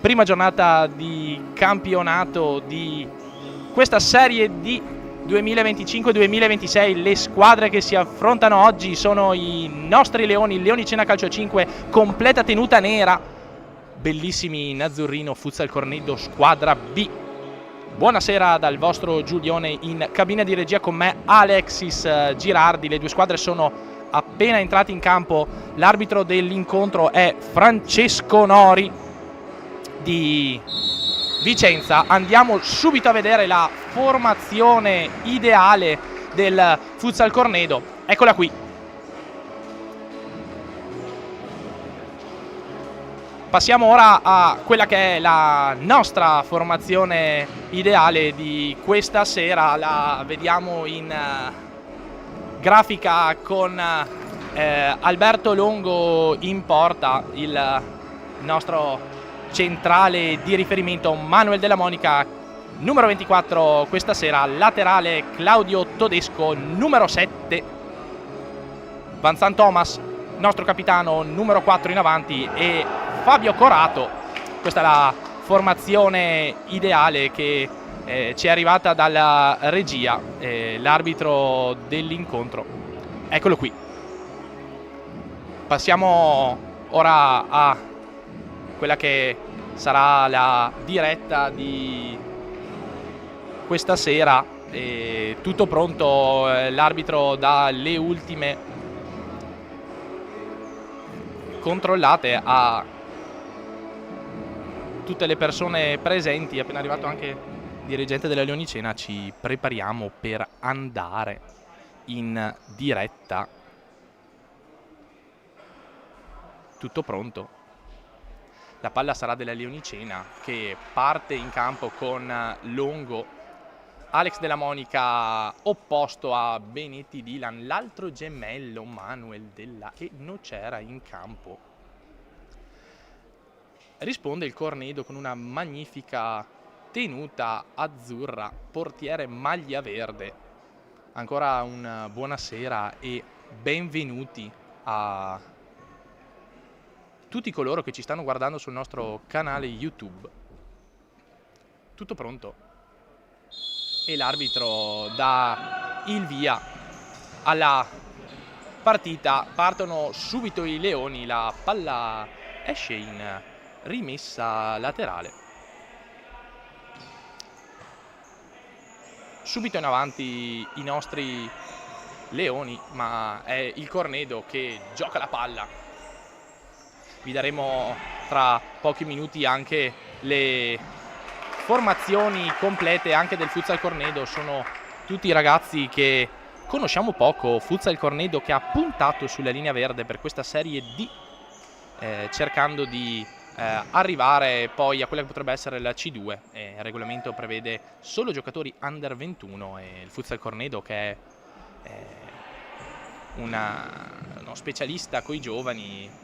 prima giornata di campionato di questa Serie D 2025-2026. Le squadre che si affrontano oggi sono i nostri Leoni, il Leonicena Calcio 5, completa tenuta nera, bellissimi in azzurrino, Futsal Cornedo squadra B. Buonasera dal vostro Giulione, in cabina di regia con me Alexis Girardi. Le due squadre sono appena entrate in campo. L'arbitro dell'incontro è Francesco Nori di Vicenza. Andiamo subito a vedere la formazione ideale del Futsal Cornedo. Eccola qui. Passiamo ora a quella che è la nostra formazione ideale di questa sera. La vediamo in grafica con Alberto Longo in porta, il nostro centrale di riferimento Manuel Della Monica, numero 24 questa sera, laterale Claudio Todesco, numero 7, Vanzan Thomas, nostro capitano, numero 4 in avanti, e Fabio Corato. Questa è la formazione ideale che ci è arrivata dalla regia, l'arbitro dell'incontro. Eccolo qui. Passiamo ora a quella che sarà la diretta di questa sera. Tutto pronto, l'arbitro dà le ultime controllate a tutte le persone presenti. È appena arrivato anche il dirigente della Leonicena. Ci prepariamo per andare in diretta. Tutto pronto. La palla sarà della Leonicena, che parte in campo con Longo, Alex Della Monica opposto a Benetti Dylan, l'altro gemello Manuel Della e Nocera in campo. Risponde il Cornedo con una magnifica tenuta azzurra, portiere maglia verde. Ancora un buonasera e benvenuti a tutti coloro che ci stanno guardando sul nostro canale YouTube. Tutto pronto e l'arbitro dà il via alla partita. Partono subito i Leoni, la palla esce in rimessa laterale. Subito in avanti i nostri Leoni, ma è il Cornedo che gioca la palla. Vi daremo tra pochi minuti anche le formazioni complete anche del Futsal Cornedo. Sono tutti ragazzi che conosciamo poco. Futsal Cornedo che ha puntato sulla linea verde per questa Serie D, cercando di arrivare poi a quella che potrebbe essere la C2. Il regolamento prevede solo giocatori under 21 e il Futsal Cornedo, che è uno specialista coi giovani,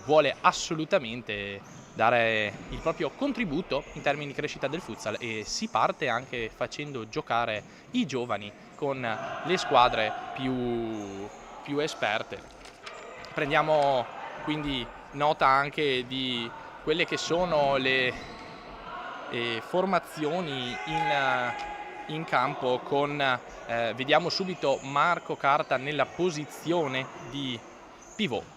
vuole assolutamente dare il proprio contributo in termini di crescita del futsal, e si parte anche facendo giocare i giovani con le squadre più esperte. Prendiamo quindi nota anche di quelle che sono le formazioni in campo con vediamo subito Marco Carta nella posizione di pivot.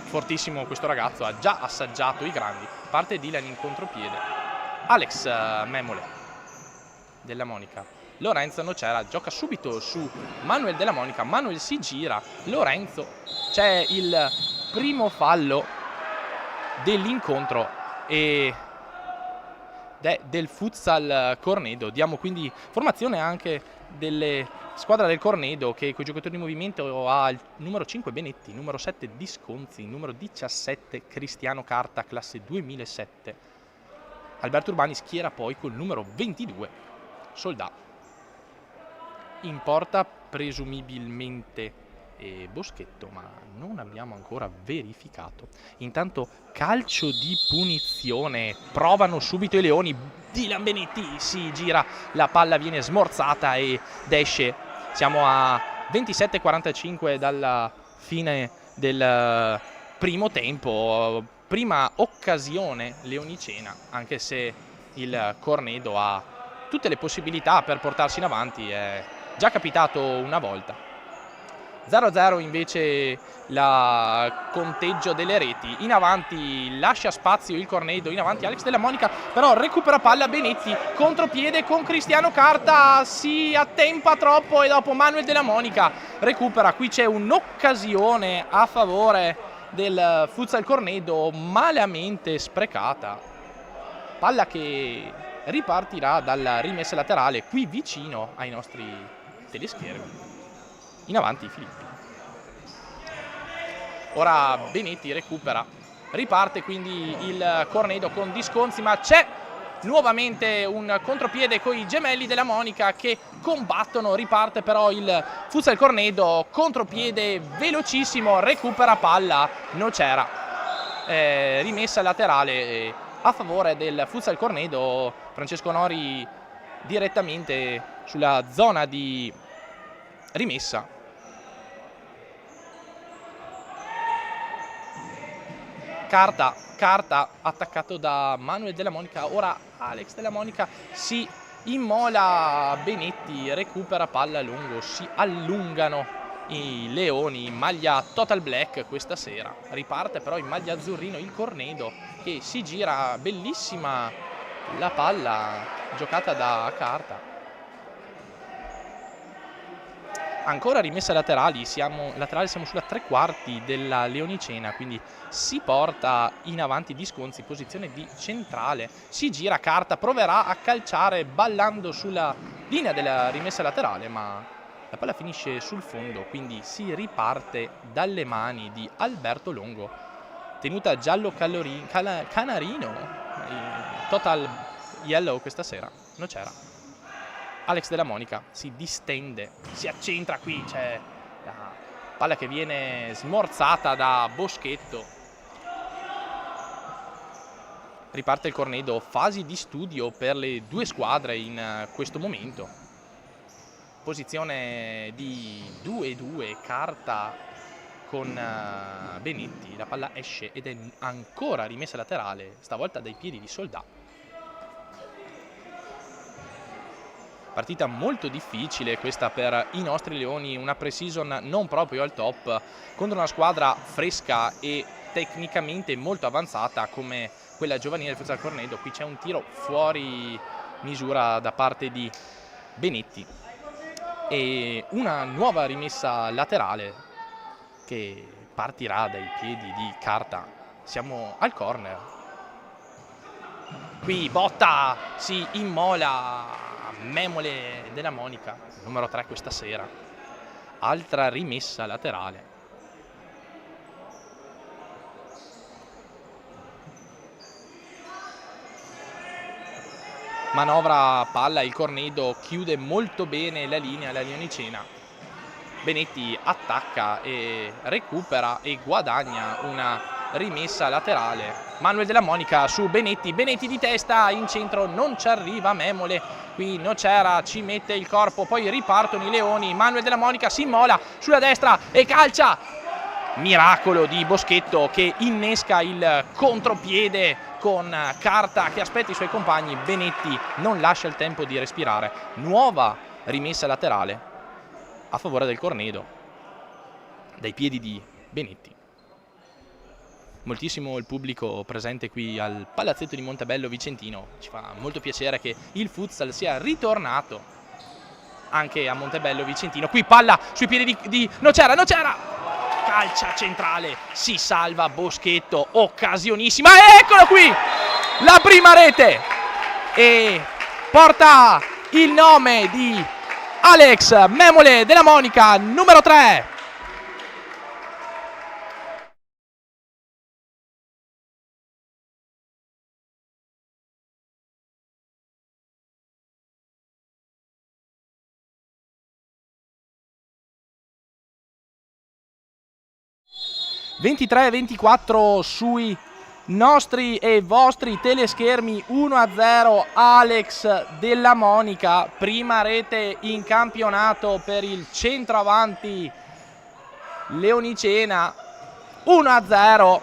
Fortissimo questo ragazzo, ha già assaggiato i grandi. Parte Dylan in contropiede, Alex Memole, Della Monica, Lorenzo Nocera gioca subito su Manuel Della Monica. Manuel si gira, Lorenzo, c'è il primo fallo dell'incontro e del Futsal Cornedo. Diamo quindi formazione anche delle squadra del Cornedo, che coi giocatori di movimento ha il numero 5 Benetti, numero 7 Disconzi, numero 17 Cristiano Carta, classe 2007. Alberto Urbani schiera poi col numero 22 Soldà. In porta presumibilmente Boschetto, ma non abbiamo ancora verificato. Intanto calcio di punizione, provano subito i Leoni. Dylan Benetti si gira, la palla viene smorzata ed esce. Siamo a 27:45 dalla fine del primo tempo. prima occasione leonicena, anche se il Cornedo ha tutte le possibilità per portarsi in avanti, è già capitato una volta. 0-0 invece il conteggio delle reti. In avanti lascia spazio il Cornedo, in avanti Alex Della Monica, però recupera palla Benetti, contropiede con Cristiano Carta, si attempa troppo e dopo Manuel Della Monica recupera. Qui c'è un'occasione a favore del Futsal Cornedo malamente sprecata. Palla che ripartirà dalla rimessa laterale qui vicino ai nostri teleschermi. In avanti Filippi. Ora Benetti recupera. Riparte quindi il Cornedo con Disconzi, ma c'è nuovamente un contropiede con i gemelli Della Monica che combattono. Riparte però il Futsal Cornedo, contropiede velocissimo, recupera palla, non c'era. Rimessa laterale a favore del Futsal Cornedo. Francesco Nori direttamente sulla zona di rimessa. Carta attaccato da Manuel Della Monica. Ora Alex Della Monica si immola, Benetti recupera palla a lungo, si allungano i leoni in maglia total black questa sera. Riparte però in maglia azzurrino il Cornedo che si gira, bellissima la palla giocata da Carta. Ancora rimessa laterali, siamo sulla tre quarti della leonicena, quindi si porta in avanti Disconzi, posizione di centrale, si gira Carta, proverà a calciare ballando sulla linea della rimessa laterale, ma la palla finisce sul fondo, quindi si riparte dalle mani di Alberto Longo. Tenuta giallo canarino, total yellow questa sera, non c'era. Alex Della Monica si distende, si accentra qui, c'è la palla che viene smorzata da Boschetto. Riparte il Cornedo, fasi di studio per le due squadre in questo momento. Posizione di 2-2, Carta con Benetti, la palla esce ed è ancora rimessa laterale, stavolta dai piedi di Soldà. Partita molto difficile questa per i nostri leoni, una pre-season non proprio al top contro una squadra fresca e tecnicamente molto avanzata come quella giovanile del Futsal Cornedo. Qui c'è un tiro fuori misura da parte di Benetti e una nuova rimessa laterale che partirà dai piedi di Carta. Siamo al corner. Qui Botta si immola, Memole Della Monica, numero 3 questa sera. Altra rimessa laterale. Manovra palla, il Cornedo chiude molto bene la linea, la leonicena. Benetti attacca e recupera e guadagna una rimessa laterale. Manuel Della Monica su Benetti, Benetti di testa, in centro non ci arriva Memole, qui Nocera ci mette il corpo, poi ripartono i leoni. Manuel Della Monica si immola sulla destra e calcia. Miracolo di Boschetto che innesca il contropiede con Carta che aspetta i suoi compagni. Benetti non lascia il tempo di respirare. Nuova rimessa laterale a favore del Cornedo dai piedi di Benetti. Moltissimo il pubblico presente qui al Palazzetto di Montebello Vicentino. Ci fa molto piacere che il futsal sia ritornato anche a Montebello Vicentino. Qui palla sui piedi di Nocera, calcia centrale, si salva Boschetto, occasionissima, eccolo qui, la prima rete e porta il nome di Alex Memole Della Monica, numero 3. (23-24) sui nostri e vostri teleschermi. 1-0 Alex Della Monica, prima rete in campionato per il centroavanti leonicena. 1-0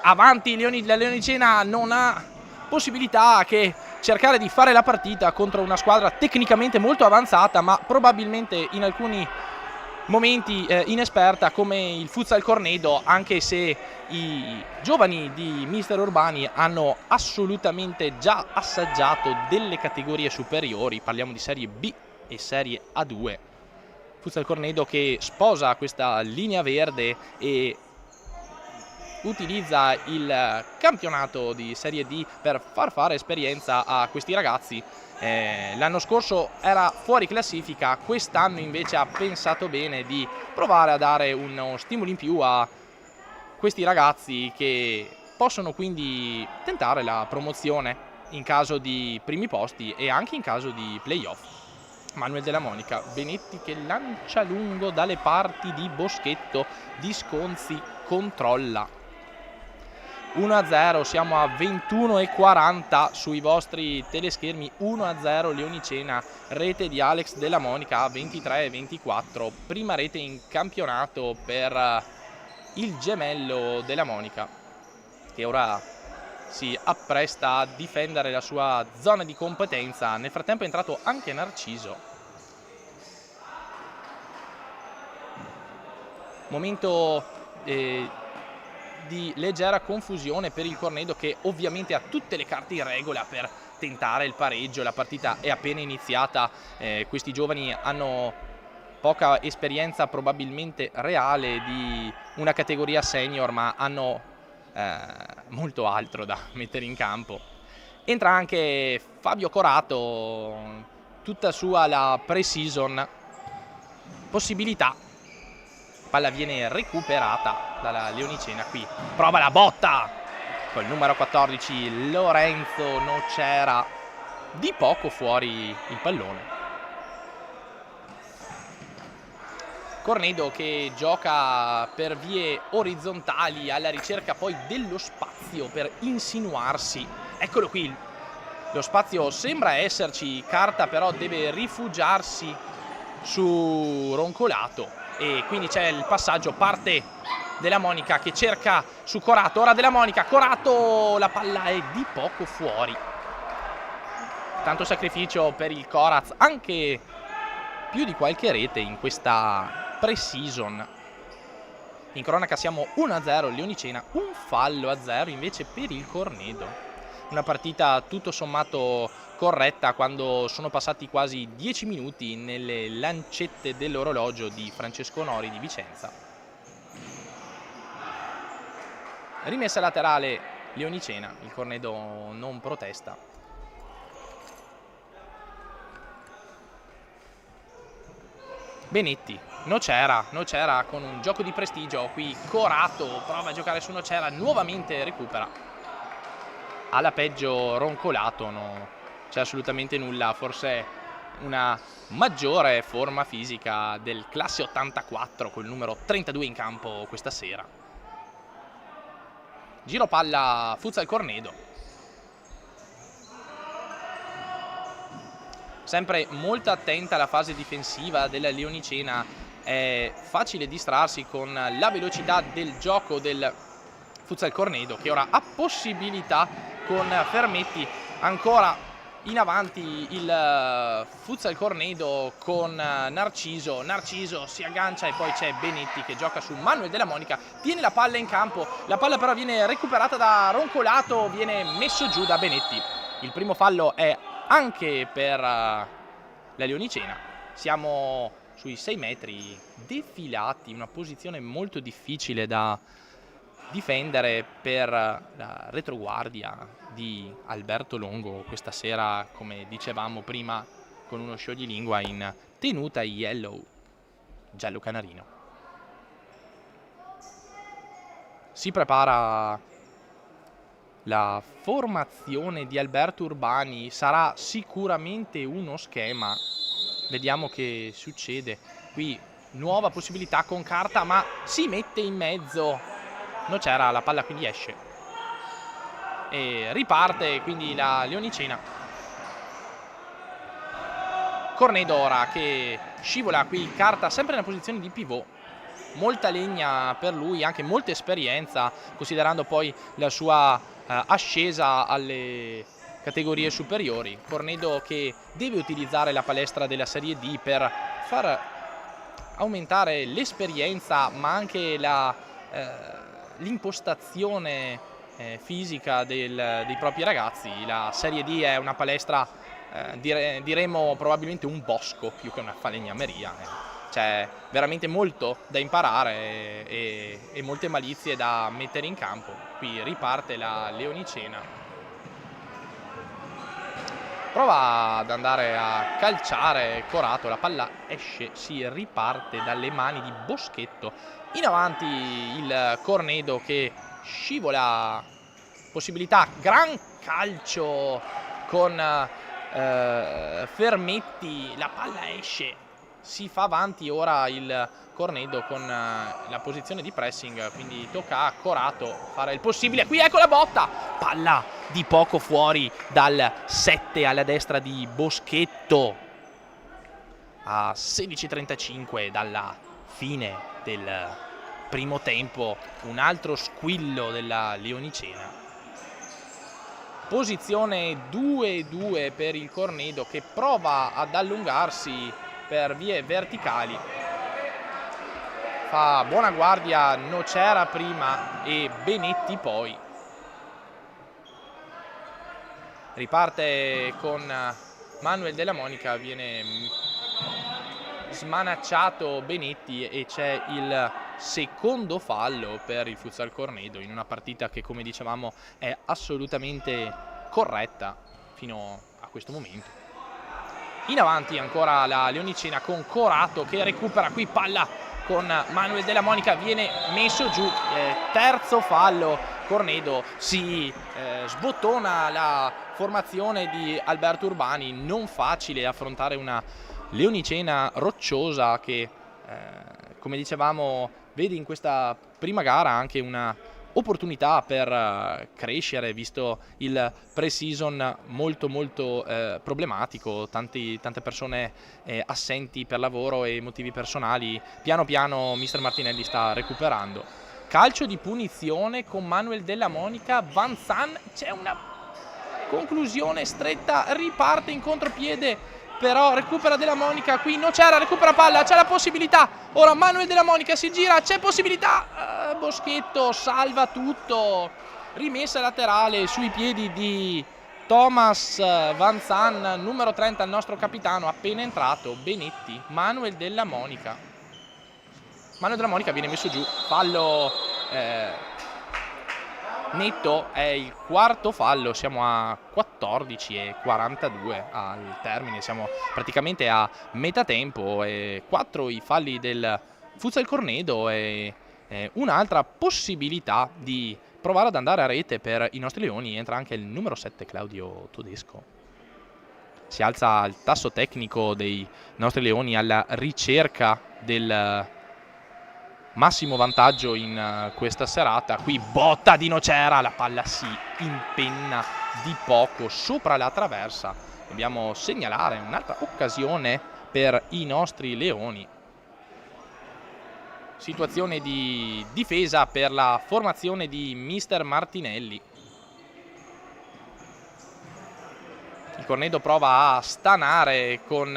avanti la Leonicena non ha possibilità che cercare di fare la partita contro una squadra tecnicamente molto avanzata, ma probabilmente in alcuni momenti inesperta, come il Futsal Cornedo, anche se i giovani di Mister Urbani hanno assolutamente già assaggiato delle categorie superiori. Parliamo di Serie B e Serie A2. Futsal Cornedo che sposa questa linea verde e utilizza il campionato di Serie D per far fare esperienza a questi ragazzi. L'anno scorso era fuori classifica, quest'anno invece ha pensato bene di provare a dare uno stimolo in più a questi ragazzi, che possono quindi tentare la promozione in caso di primi posti e anche in caso di playoff. Manuel Della Monica, Benetti che lancia lungo dalle parti di Boschetto, Disconzi controlla. 1-0, siamo a 21:40 sui vostri teleschermi. 1-0 Leonicena, rete di Alex Della Monica a 23:24, prima rete in campionato per il gemello Della Monica, che ora si appresta a difendere la sua zona di competenza. Nel frattempo è entrato anche Narciso. Momento di leggera confusione per il Cornedo, che ovviamente ha tutte le carte in regola per tentare il pareggio. La partita è appena iniziata, questi giovani hanno poca esperienza probabilmente reale di una categoria senior, ma hanno molto altro da mettere in campo. Entra anche Fabio Corato, tutta sua la pre-season, possibilità. Palla viene recuperata dalla Leonicena, qui prova la botta col numero 14 Lorenzo Nocera, di poco fuori il pallone. Cornedo che gioca per vie orizzontali alla ricerca poi dello spazio per insinuarsi. Eccolo qui, lo spazio sembra esserci, Carta però deve rifugiarsi su Roncolato e quindi c'è il passaggio, parte Della Monica che cerca su Corato, ora Della Monica, Corato, la palla è di poco fuori. Tanto sacrificio per il Coraz, anche più di qualche rete in questa pre-season. In cronaca siamo 1-0 Leonicena, un fallo a 0 invece per il Cornedo. Una partita tutto sommato corretta quando sono passati quasi 10 minuti nelle lancette dell'orologio di Francesco Nori di Vicenza. Rimessa laterale Leonicena, il Cornedo non protesta. Benetti, Nocera con un gioco di prestigio, qui Corato prova a giocare su Nocera, nuovamente recupera. Alla peggio Roncolato, no, c'è assolutamente nulla, forse una maggiore forma fisica del classe 84 col numero 32 in campo questa sera. Giro palla Futsal Cornedo. Sempre molto attenta alla fase difensiva della Leonicena, è facile distrarsi con la velocità del gioco del Futsal Cornedo, che ora ha possibilità con Fermetti. Ancora in avanti il Futsal Cornedo con Narciso si aggancia e poi c'è Benetti che gioca su Manuel Della Monica, tiene la palla in campo, la palla però viene recuperata da Roncolato, viene messo giù da Benetti. Il primo fallo è anche per la Leonicena. Siamo sui 6 metri defilati, una posizione molto difficile da difendere per la retroguardia di Alberto Longo questa sera, come dicevamo prima, con uno scioglilingua in tenuta yellow, giallo canarino. Si prepara la formazione di Alberto Urbani, sarà sicuramente uno schema, vediamo che succede. Qui nuova possibilità con Carta, ma si mette in mezzo, non c'era la palla, quindi esce e riparte quindi la Leonicena. Cornedo ora che scivola, qui Carta sempre nella posizione di pivot, molta legna per lui, anche molta esperienza, considerando poi la sua ascesa alle categorie superiori. Cornedo che deve utilizzare la palestra della Serie D per far aumentare l'esperienza, ma anche l'impostazione fisica dei propri ragazzi. La Serie D è una palestra, diremmo probabilmente un bosco più che una falegnameria. C'è veramente molto da imparare e molte malizie da mettere in campo. Qui riparte la Leonicena. Prova ad andare a calciare Corato, la palla esce, si riparte dalle mani di Boschetto. In avanti il Cornedo che scivola, possibilità, gran calcio con Fermetti, la palla esce, si fa avanti ora il Cornedo con la posizione di pressing, quindi tocca a Corato fare il possibile. Qui ecco la botta, palla di poco fuori dal 7 alla destra di Boschetto a 16:35 dalla fine del primo tempo. Un altro squillo della Leonicena. Posizione 2-2 per il Cornedo che prova ad allungarsi per vie verticali. Fa buona guardia Nocera prima e Benetti poi. Riparte con Manuel Della Monica, viene smanacciato Benetti e c'è il secondo fallo per il Futsal Cornedo in una partita che, come dicevamo, è assolutamente corretta fino a questo momento. In avanti ancora la Leonicena con Corato che recupera qui palla con Manuel Della Monica, viene messo giù, terzo fallo. Cornedo si sbottona la formazione di Alberto Urbani, non facile affrontare una Leonicena rocciosa che, come dicevamo, vede in questa prima gara anche una opportunità per crescere, visto il pre-season molto problematico, tante persone assenti per lavoro e motivi personali. Piano piano mister Martinelli sta recuperando. Calcio di punizione con Manuel Della Monica, Van Zan, c'è una conclusione stretta, riparte in contropiede, però recupera Della Monica, qui Nocera recupera palla, c'è la possibilità, ora Manuel Della Monica si gira, c'è possibilità, Boschetto salva tutto, rimessa laterale sui piedi di Thomas Van Zan, numero 30, il nostro capitano appena entrato. Benetti, Manuel Della Monica viene messo giù, fallo netto, è il quarto fallo, siamo a 14:42 al termine, siamo praticamente a metà tempo, e 4 i falli del Futsal Cornedo e un'altra possibilità di provare ad andare a rete per i nostri leoni. Entra anche il numero 7 Claudio Todesco. Si alza il tasso tecnico dei nostri leoni alla ricerca del massimo vantaggio in questa serata. Qui botta di Nocera, la palla si impenna di poco sopra la traversa. Dobbiamo segnalare un'altra occasione per i nostri leoni. Situazione di difesa per la formazione di mister Martinelli. Il Cornedo prova a stanare con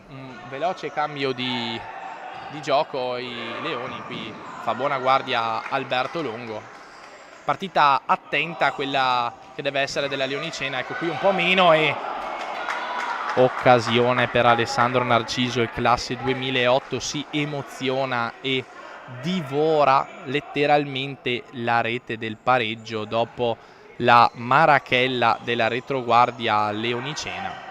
un veloce cambio di gioco i leoni. Qui fa buona guardia Alberto Longo. Partita attenta quella che deve essere della Leonicena, ecco qui un po' meno, e occasione per Alessandro Narciso. Il classe 2008 si emoziona e divora letteralmente la rete del pareggio dopo la marachella della retroguardia leonicena.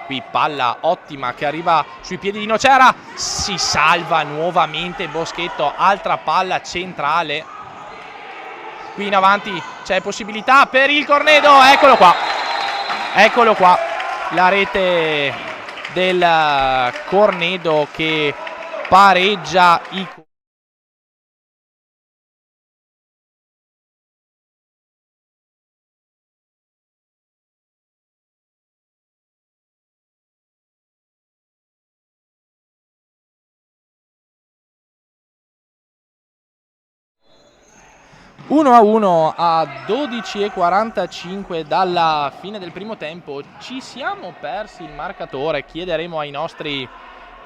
Qui palla ottima che arriva sui piedi di Nocera, si salva nuovamente Boschetto, altra palla centrale. Qui in avanti c'è possibilità per il Cornedo, eccolo qua, la rete del Cornedo che pareggia i 1-1 a 12:45 dalla fine del primo tempo. Ci siamo persi il marcatore, chiederemo ai nostri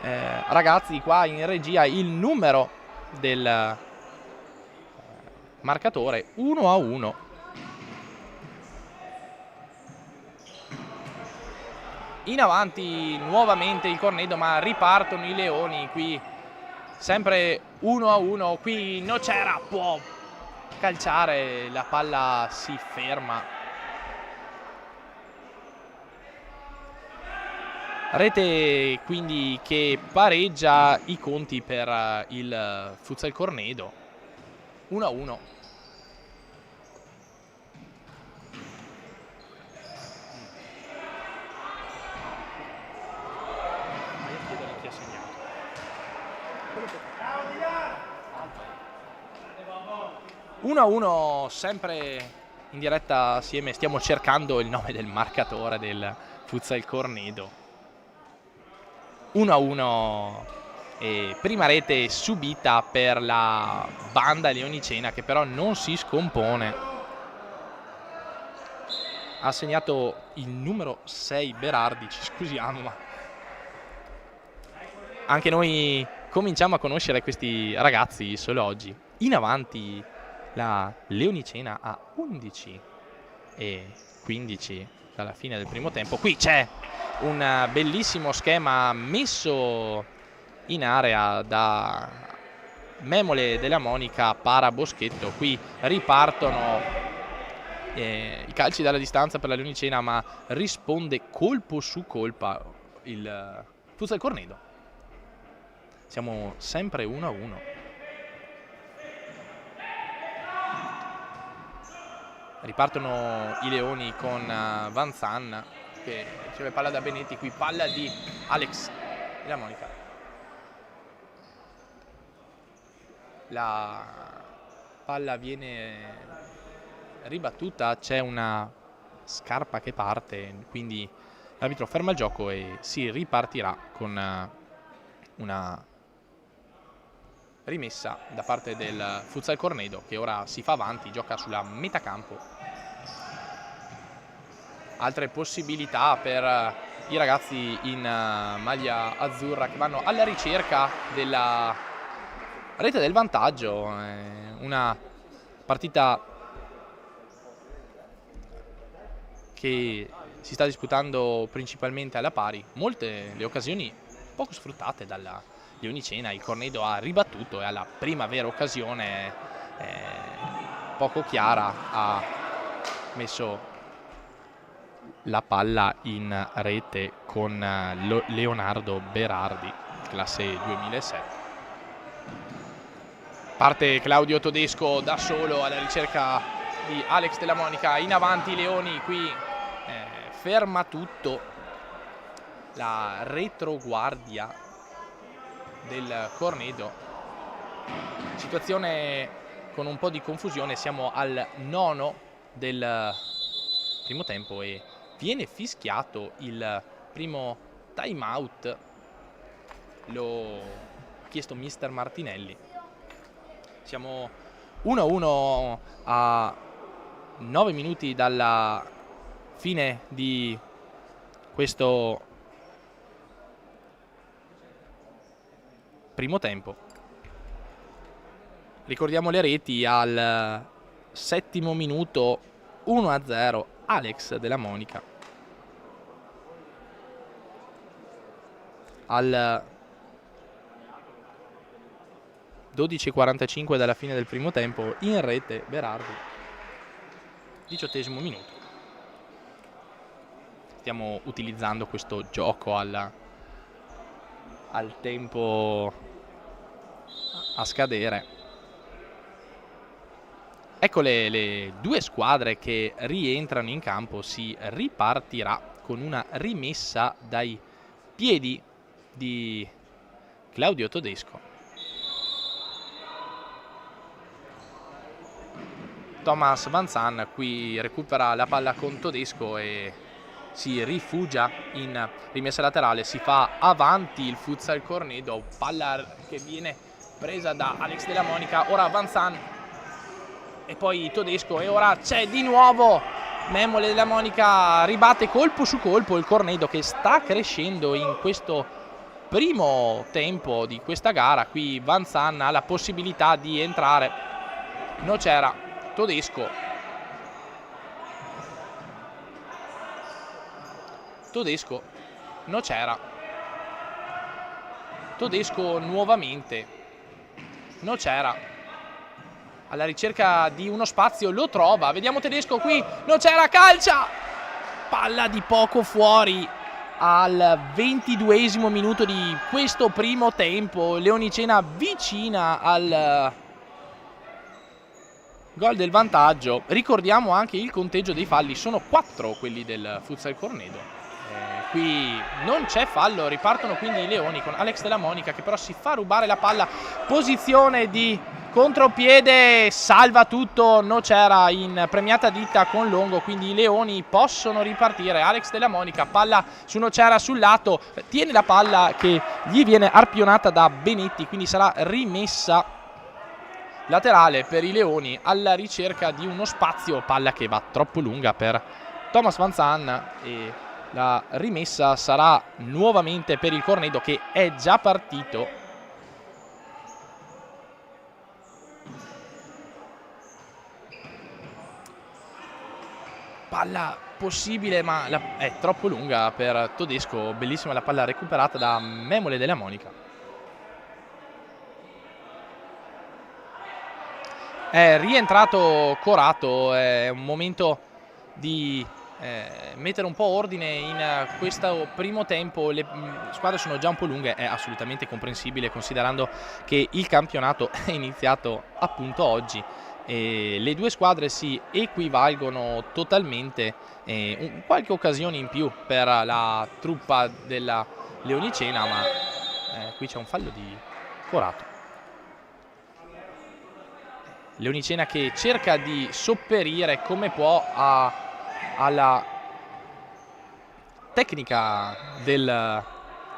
ragazzi qua in regia il numero del marcatore. 1-1. In avanti nuovamente il Cornedo, ma ripartono i Leoni qui, sempre 1-1. Qui Nocera può calciare, la palla si ferma. Rete quindi che pareggia i conti per il Futsal Cornedo. 1-1. Chi ha segnato? 1-1 sempre in diretta assieme, stiamo cercando il nome del marcatore del Futsal Cornedo. 1-1 e prima rete subita per la banda leonicena, che però non si scompone. Ha segnato il numero 6 Berardi, ci scusiamo, ma anche noi cominciamo a conoscere questi ragazzi solo oggi. In avanti la leonicena a 11:15 dalla fine del primo tempo. Qui c'è un bellissimo schema messo in area da Memole della Monica para Boschetto. Qui ripartono i calci dalla distanza per la leonicena, ma risponde colpo su colpa il Futsal Cornedo. Siamo sempre 1-1. Ripartono i Leoni con Vanzan che riceve palla da Benetti, qui palla di Alex della Monica. La palla viene ribattuta, c'è una scarpa che parte, quindi l'arbitro ferma il gioco e si ripartirà con una rimessa da parte del Futsal Cornedo, che ora si fa avanti, gioca sulla metà campo. Altre possibilità per i ragazzi in maglia azzurra che vanno alla ricerca della rete del vantaggio. Una partita che si sta disputando principalmente alla pari, molte le occasioni poco sfruttate dalla leonicena. Il Cornedo ha ribattuto e alla prima vera occasione poco chiara ha messo la palla in rete con Leonardo Berardi, classe 2007. Parte Claudio Todesco da solo alla ricerca di Alex della Monica. In avanti Leoni, qui ferma tutto la retroguardia del Cornedo. Situazione con un po' di confusione, siamo al 9 del primo tempo e viene fischiato il primo time out, lo ha chiesto mister Martinelli. Siamo 1-1 a 9 minuti dalla fine di questo primo tempo. Ricordiamo le reti: al 7° minuto 1-0 Alex della Monica, al 12:45 dalla fine del primo tempo in rete Berardi, 18° minuto. Stiamo utilizzando questo gioco al tempo a scadere. Ecco le due squadre che rientrano in campo. Si ripartirà con una rimessa dai piedi di Claudio Todesco. Thomas Vanzan qui recupera la palla con Todesco e si rifugia in rimessa laterale. Si fa avanti il Futsal Cornedo, palla che viene presa da Alex della Monica. Ora Vanzan e poi Todesco, e ora c'è di nuovo Memole della Monica, ribatte colpo su colpo il Cornedo, che sta crescendo in questo primo tempo di questa gara. Qui Van Zandt ha la possibilità di entrare, Nocera, Todesco, Nocera, Todesco nuovamente, Nocera alla ricerca di uno spazio, lo trova, vediamo Tedesco qui, Nocera calcia, palla di poco fuori al 22esimo minuto di questo primo tempo. Leonicena vicina al gol del vantaggio. Ricordiamo anche il conteggio dei falli, sono 4 quelli del Futsal Cornedo. Qui non c'è fallo, ripartono quindi i Leoni con Alex Della Monica, che però si fa rubare la palla, posizione di contropiede, salva tutto Nocera in premiata ditta con Longo, quindi i Leoni possono ripartire. Alex Della Monica, palla su Nocera sul lato, tiene la palla che gli viene arpionata da Benetti, quindi sarà rimessa laterale per i Leoni alla ricerca di uno spazio, palla che va troppo lunga per Thomas Van Zandt e la rimessa sarà nuovamente per il Cornedo, che è già partito. Palla possibile, ma è troppo lunga per Todesco. Bellissima la palla recuperata da Memole della Monica. È rientrato Corato, è un momento di mettere un po' ordine in questo primo tempo. Le squadre sono già un po' lunghe, è assolutamente comprensibile considerando che il campionato è iniziato appunto oggi e le due squadre si equivalgono totalmente. Qualche occasione in più per la truppa della Leonicena, ma qui c'è un fallo di Corato. Leonicena che cerca di sopperire come può alla tecnica del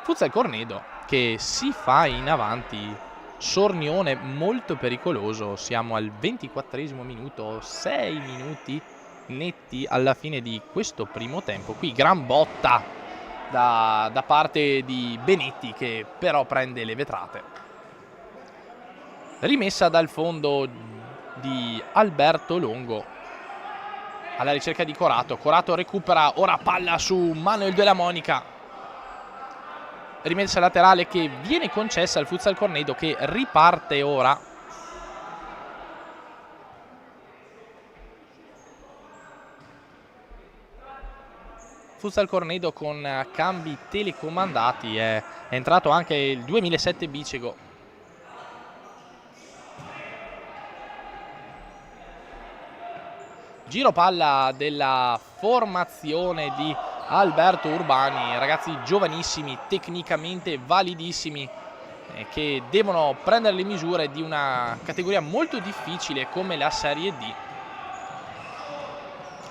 Futsal Cornedo, che si fa in avanti. Sornione molto pericoloso, siamo al 24esimo minuto, 6 minuti netti alla fine di questo primo tempo. Qui gran botta da parte di Benetti, che però prende le vetrate. Rimessa dal fondo di Alberto Longo alla ricerca di Corato. Corato recupera, ora palla su Manuel Della Monica. Rimessa laterale che viene concessa al Futsal Cornedo, che riparte ora. Futsal Cornedo con cambi telecomandati, è entrato anche il 2007 Bicego. Giro palla della formazione di Alberto Urbani, ragazzi giovanissimi, tecnicamente validissimi, che devono prendere le misure di una categoria molto difficile come la Serie D.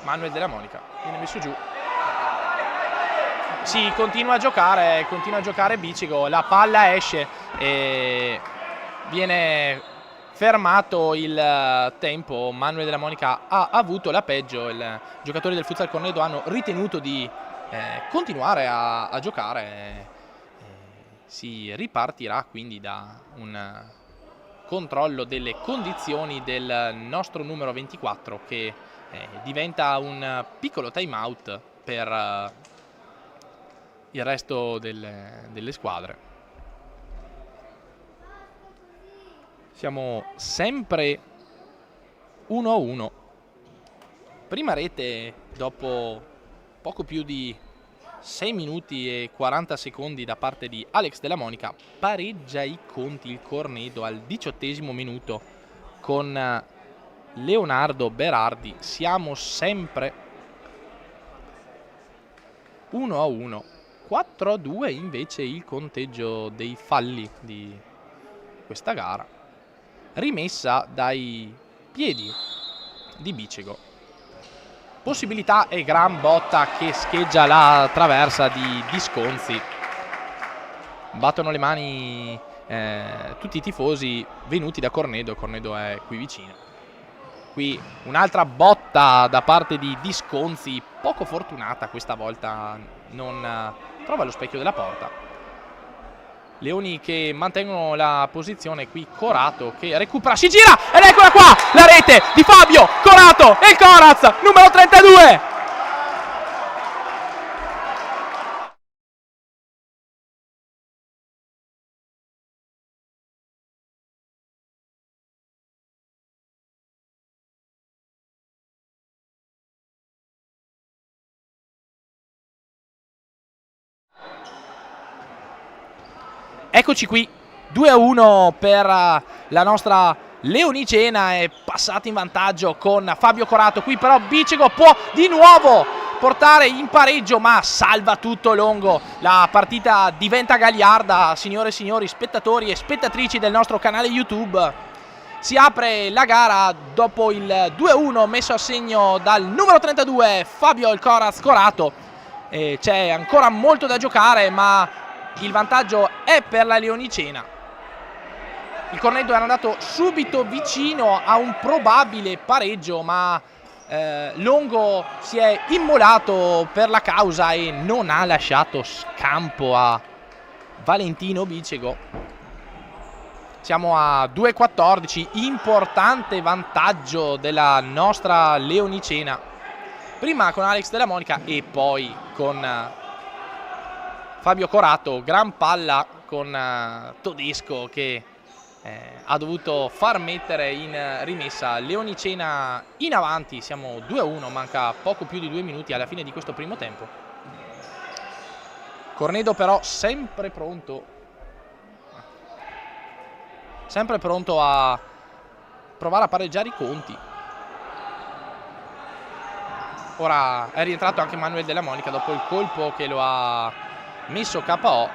Manuel Della Monica viene messo giù. Sì, continua a giocare Bicego, la palla esce e viene fermato il tempo. Manuel Della Monica ha avuto la peggio, i giocatori del Futsal Cornedo hanno ritenuto di continuare a giocare. Si ripartirà quindi da un controllo delle condizioni del nostro numero 24, che diventa un piccolo time out per il resto delle squadre. Siamo sempre 1-1. Prima rete dopo poco più di 6 minuti e 40 secondi da parte di Alex Della Monica. Pareggia i conti il Cornedo al 18esimo minuto con Leonardo Berardi. Siamo sempre 1-1. 4-2 invece il conteggio dei falli di questa gara. Rimessa dai piedi di Bicego. Possibilità e gran botta che scheggia la traversa di Visconzi. Battono le mani tutti i tifosi venuti da Cornedo. Cornedo è qui vicino. Qui un'altra botta da parte di Disconzi, poco fortunata questa volta, non trova lo specchio della porta. Leoni che mantengono la posizione, qui Corato che recupera, si gira ed eccola qua, la rete di Fabio Corato e il Coraz, numero 32. Eccoci qui, 2-1 per la nostra Leonicena, è passata in vantaggio con Fabio Corato. Qui però Bicego può di nuovo portare in pareggio, ma salva tutto Longo. La partita diventa gagliarda, signore e signori, spettatori e spettatrici del nostro canale YouTube. Si apre la gara dopo il 2-1 messo a segno dal numero 32 Fabio il Coraz Corato. C'è ancora molto da giocare, ma il vantaggio è per la Leonicena. Il Cornedo era andato subito vicino a un probabile pareggio, ma Longo si è immolato per la causa e non ha lasciato scampo a Valentino Bicego. Siamo a 2-14, importante vantaggio della nostra Leonicena. Prima con Alex Della Monica e poi con Fabio Corato, gran palla con Todesco che ha dovuto far mettere in rimessa Leonicena in avanti. Siamo 2-1, manca poco più di 2 minuti alla fine di questo primo tempo. Cornedo però sempre pronto a provare a pareggiare i conti. Ora è rientrato anche Manuel Della Monica dopo il colpo che lo ha messo KO.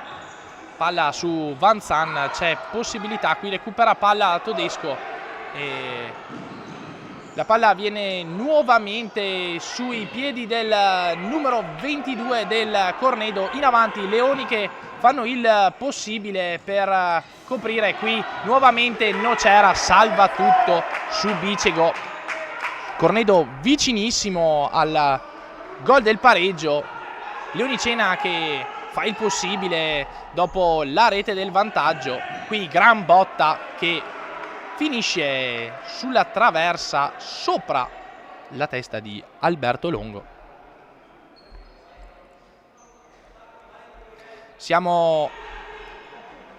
Palla su Van Zan, c'è possibilità, qui recupera palla Todesco e la palla viene nuovamente sui piedi del numero 22 del Cornedo. In avanti Leoni che fanno il possibile per coprire, qui nuovamente Nocera salva tutto su Bicego. Cornedo vicinissimo al gol del pareggio. Leonicena che fa il possibile dopo la rete del vantaggio. Qui gran botta che finisce sulla traversa sopra la testa di Alberto Longo. Siamo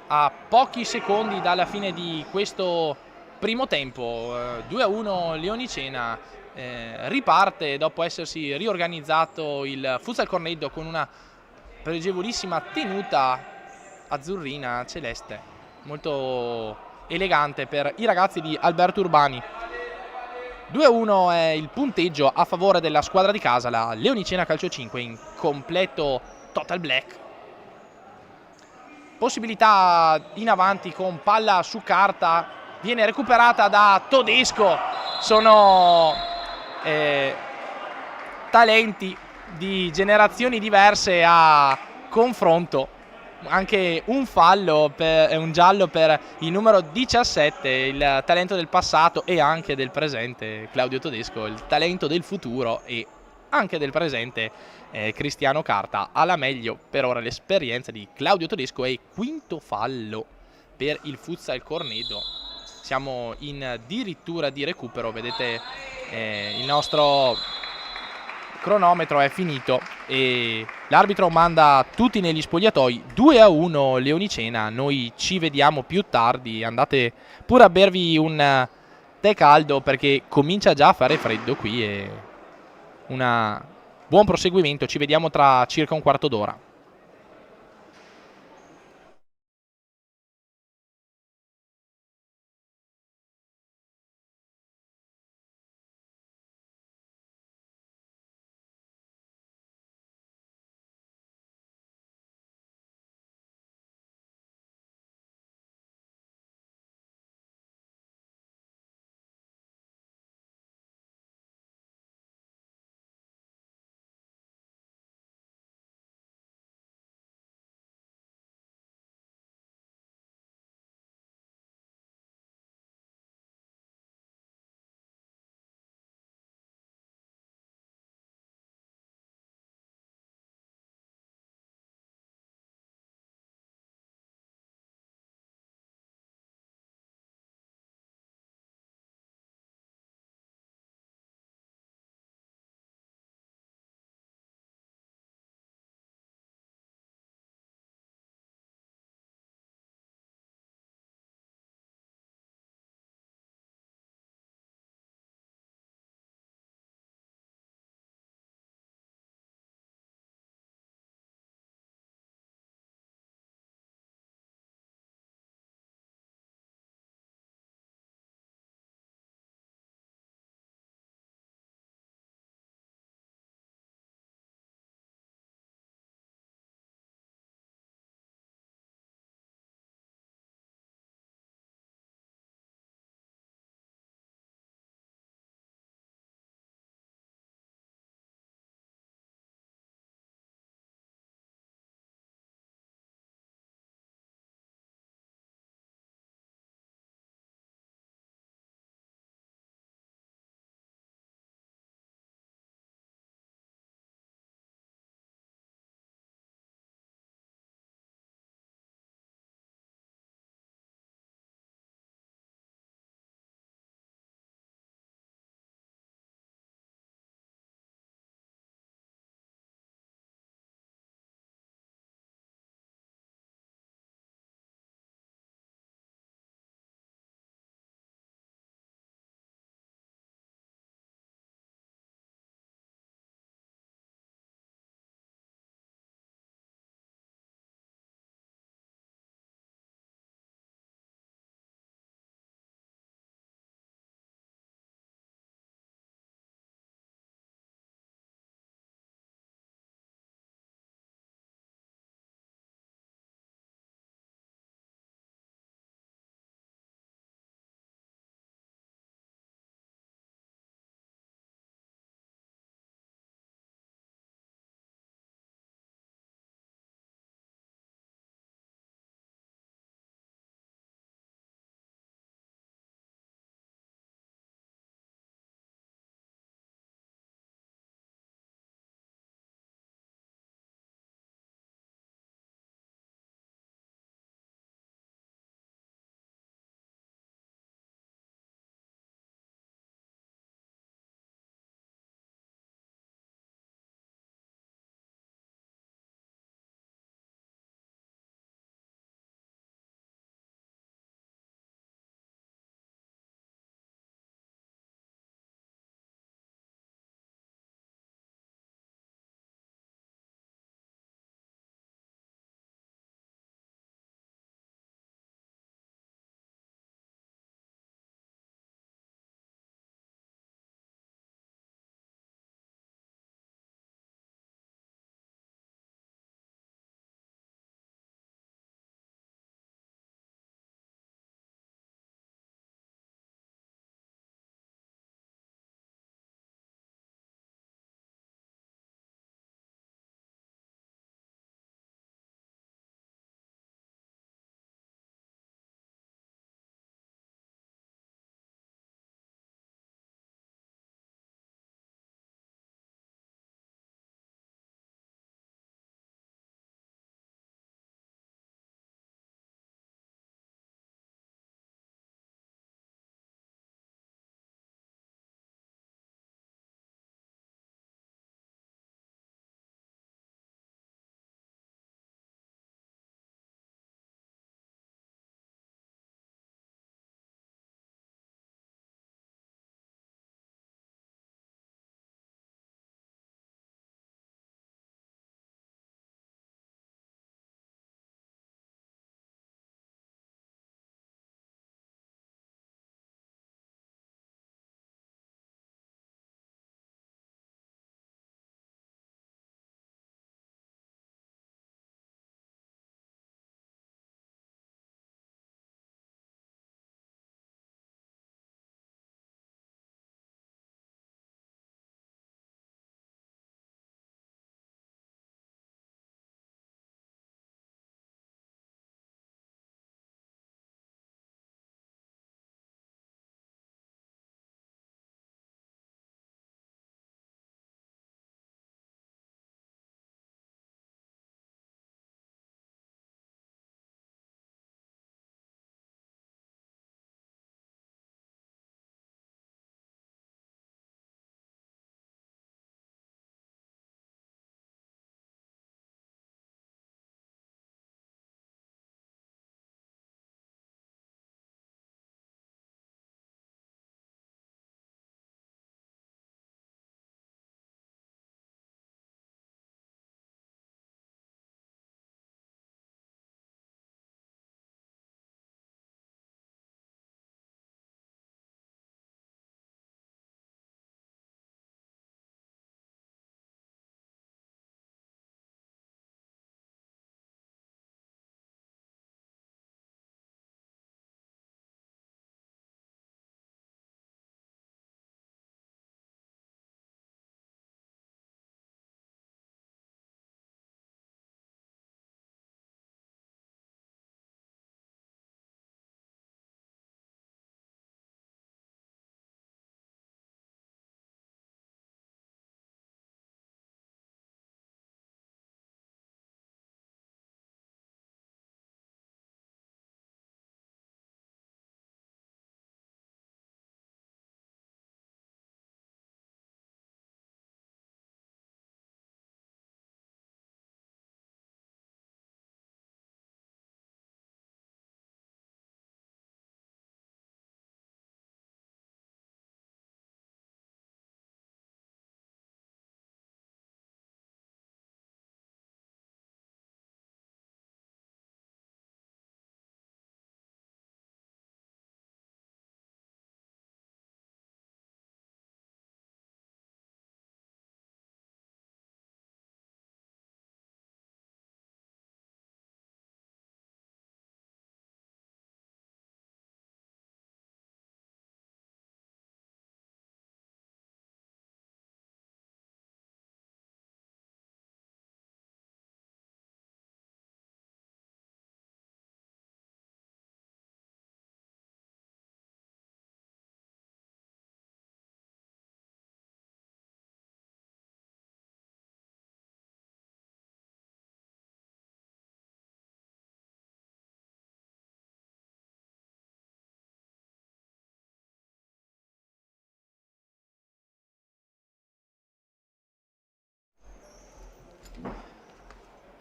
a pochi secondi dalla fine di questo primo tempo. 2-1 Leonicena, riparte dopo essersi riorganizzato il Futsal Cornedo con una pregevolissima tenuta azzurrina celeste, molto elegante per i ragazzi di Alberto Urbani. 2-1 è il punteggio a favore della squadra di casa, la Leonicena Calcio 5 in completo total black. Possibilità in avanti con palla su carta, viene recuperata da Todesco. Sono talenti di generazioni diverse a confronto. Anche un fallo un giallo per il numero 17, il talento del passato e anche del presente Claudio Todesco, il talento del futuro e anche del presente Cristiano Carta. Alla meglio per ora l'esperienza di Claudio Todesco e quinto fallo per il Futsal Cornedo. Siamo in addirittura di recupero, vedete il nostro cronometro è finito e l'arbitro manda tutti negli spogliatoi. 2-1 Leonicena. Noi ci vediamo più tardi, andate pure a bervi un tè caldo perché comincia già a fare freddo qui e buon proseguimento, ci vediamo tra circa un quarto d'ora.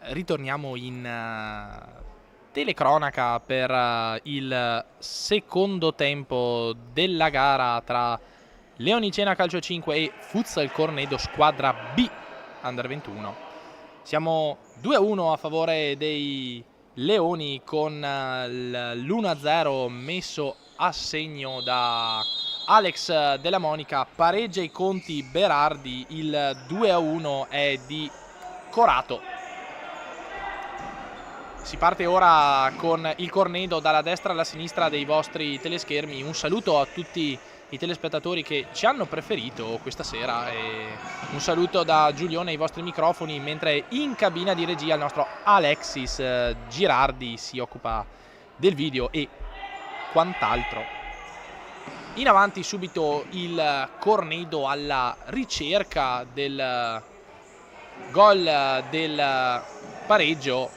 ritorniamo in telecronaca per il secondo tempo della gara tra Leonicena Calcio 5 e Futsal Cornedo squadra B Under 21. Siamo 2-1 a favore dei Leoni con l'1-0 messo a segno da Alex Della Monica. Pareggia i conti Berardi, il 2-1 è di Corato. Si parte ora con il Cornedo dalla destra alla sinistra dei vostri teleschermi. Un saluto a tutti i telespettatori che ci hanno preferito questa sera e un saluto da Giulione ai vostri microfoni, mentre in cabina di regia il nostro Alexis Girardi si occupa del video e quant'altro. In avanti subito il Cornedo alla ricerca del gol del pareggio.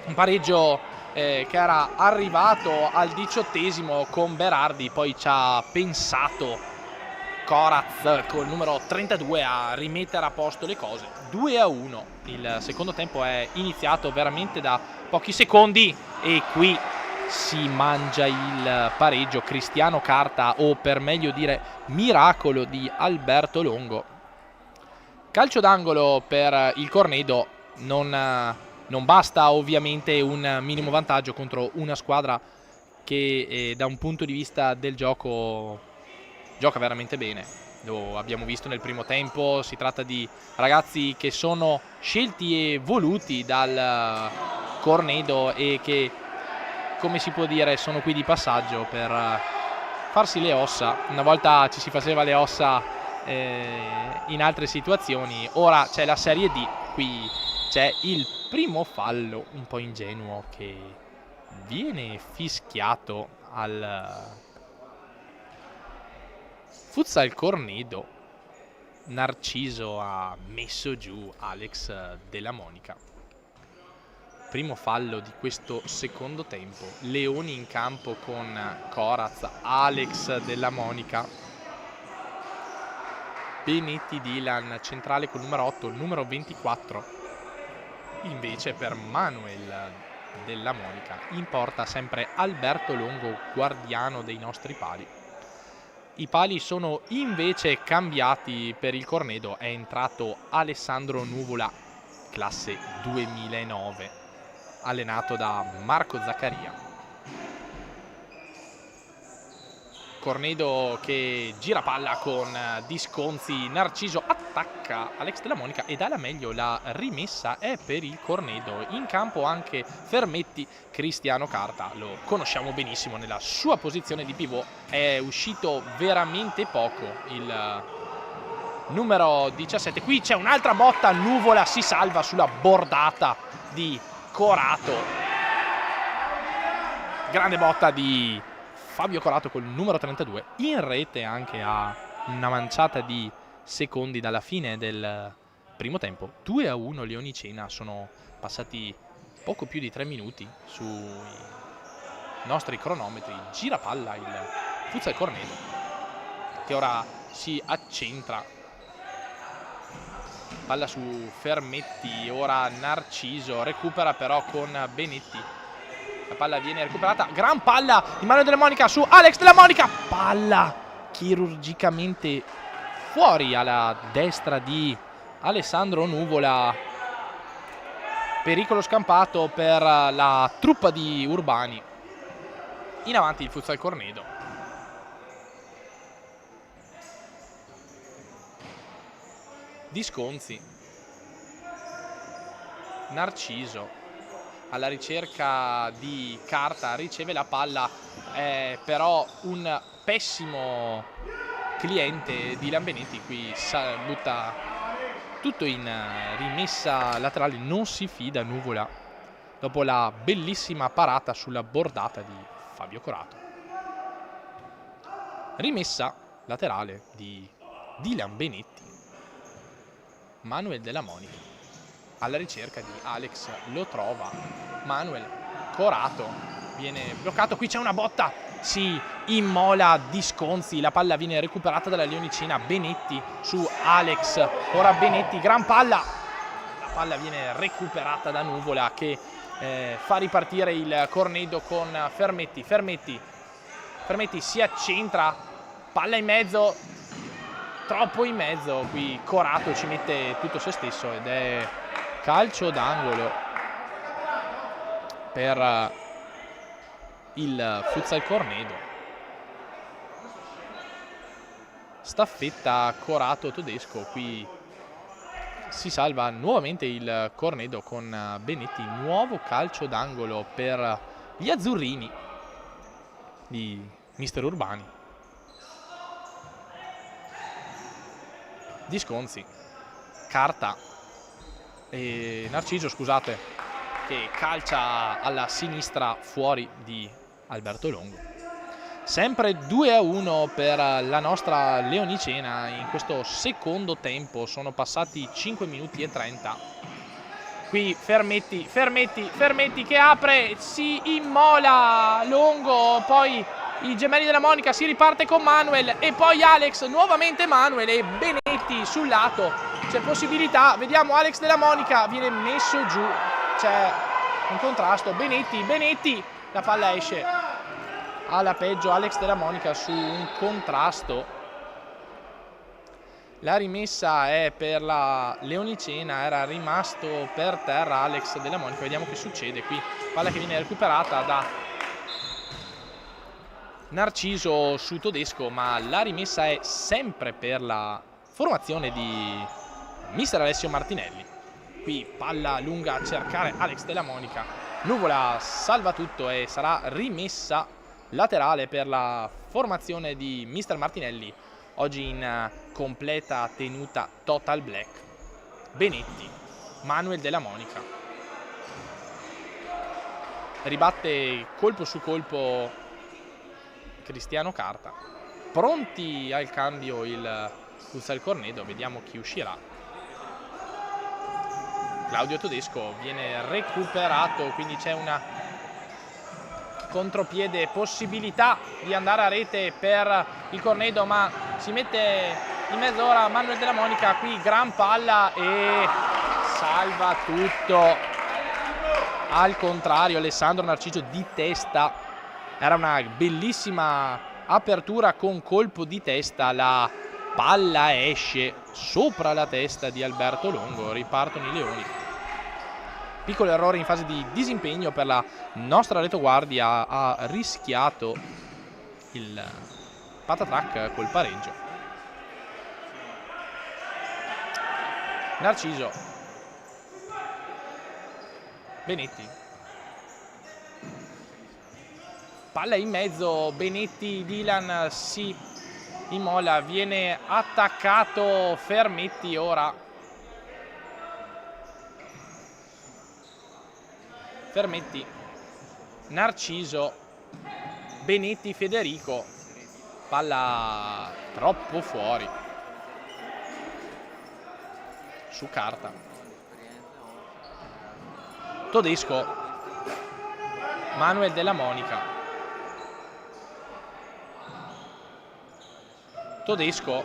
Un pareggio che era arrivato al 18° con Berardi, poi ci ha pensato Coraz col numero 32 a rimettere a posto le cose. 2-1. Il secondo tempo è iniziato veramente da pochi secondi e qui si mangia il pareggio. Cristiano Carta, o per meglio dire miracolo di Alberto Longo. Calcio d'angolo per il Cornedo. Non basta ovviamente un minimo vantaggio contro una squadra che da un punto di vista del gioco gioca veramente bene. Lo abbiamo visto nel primo tempo, si tratta di ragazzi che sono scelti e voluti dal Cornedo e che, come si può dire, sono qui di passaggio per farsi le ossa. Una volta ci si faceva le ossa in altre situazioni, ora c'è la Serie D, qui c'è il primo fallo un po' ingenuo che viene fischiato al Futsal Cornedo. Narciso ha messo giù Alex Della Monica. Primo fallo di questo secondo tempo. Leoni in campo con Coraz, Alex Della Monica, Benetti Dylan centrale col numero 8, il numero 24 invece per Manuel Della Monica. In porta sempre Alberto Longo, guardiano dei nostri pali. I pali sono invece cambiati per il Cornedo, è entrato Alessandro Nuvola, classe 2009, allenato da Marco Zaccaria. Cornedo che gira palla con Disconzi, Narciso attacca Alex Della Monica e dà la meglio, la rimessa è per il Cornedo. In campo anche Fermetti. Cristiano Carta lo conosciamo benissimo nella sua posizione di pivot, è uscito veramente poco il numero 17. Qui c'è un'altra botta, Nuvola si salva sulla bordata di Corato. Grande botta di Fabio Corato col numero 32, in rete anche a una manciata di secondi dalla fine del primo tempo. 2-1 Leonicena, sono passati poco più di 3 minuti sui nostri cronometri. Gira palla il Futsal Cornedo che ora si accentra. Palla su Fermetti, ora Narciso, recupera però con Benetti. La palla viene recuperata, gran palla di Manuel Della Monica su Alex Della Monica. Palla chirurgicamente fuori alla destra di Alessandro Nuvola. Pericolo scampato per la truppa di Urbani. In avanti il Futsal Cornedo. Disconzi. Narciso alla ricerca di Carta, riceve la palla, però un pessimo cliente di Lambenetti, qui butta tutto in rimessa laterale, non si fida Nuvola dopo la bellissima parata sulla bordata di Fabio Corato. Rimessa laterale di Dylan Benetti. Manuel Della Monica alla ricerca di Alex, lo trova Manuel. Corato viene bloccato, qui c'è una botta, si immola Disconzi, la palla viene recuperata dalla Leonicena. Benetti su Alex, ora Benetti, gran palla, palla viene recuperata da Nuvola che fa ripartire il Cornedo con Fermetti. Fermetti si accentra, palla in mezzo, troppo in mezzo, qui Corato ci mette tutto se stesso ed è calcio d'angolo per il Futsal Cornedo. Staffetta Corato Todesco, qui si salva nuovamente il Cornedo con Benetti, nuovo calcio d'angolo per gli azzurrini di Mister Urbani. Disconzi, Carta e Narciso, scusate, che calcia alla sinistra fuori di Alberto Longo. Sempre 2-1 per la nostra Leonicena in questo secondo tempo, sono passati 5 minuti e 30. Qui Fermetti che apre, si immola Longo, poi i gemelli della Monica, si riparte con Manuel e poi Alex, nuovamente Manuel e Benetti sul lato. C'è possibilità, vediamo Alex della Monica, viene messo giù, c'è un contrasto, Benetti, la palla esce. Alla peggio Alex della Monica su un contrasto. La rimessa è per la Leonicena, era rimasto per terra Alex della Monica. Vediamo che succede qui. Palla che viene recuperata da Narciso su Todesco, ma la rimessa è sempre per la formazione di mister Alessio Martinelli. Qui palla lunga a cercare Alex della Monica. Nuvola salva tutto e sarà rimessa laterale per la formazione di mister Martinelli, oggi in completa tenuta total black. Benetti, Manuel della Monica, ribatte colpo su colpo Cristiano Carta. Pronti al cambio il Futsal Cornedo, vediamo chi uscirà. Claudio Todesco viene recuperato, quindi c'è una contropiede, possibilità di andare a rete per il Cornedo, ma si mette in mezzo ora Manuel della Monica, qui gran palla e salva tutto. Al contrario Alessandro Narciso di testa, era una bellissima apertura con colpo di testa, la palla esce sopra la testa di Alberto Longo, ripartono i Leoni. Piccolo errore in fase di disimpegno per la nostra retoguardia, ha rischiato il patatrack col pareggio. Narciso, Benetti, palla in mezzo, Benetti, Dylan si immola, viene attaccato Fermetti ora. Fermetti, Narciso, Benetti, Federico, palla troppo fuori su Carta. Todesco, Manuel della Monica, Todesco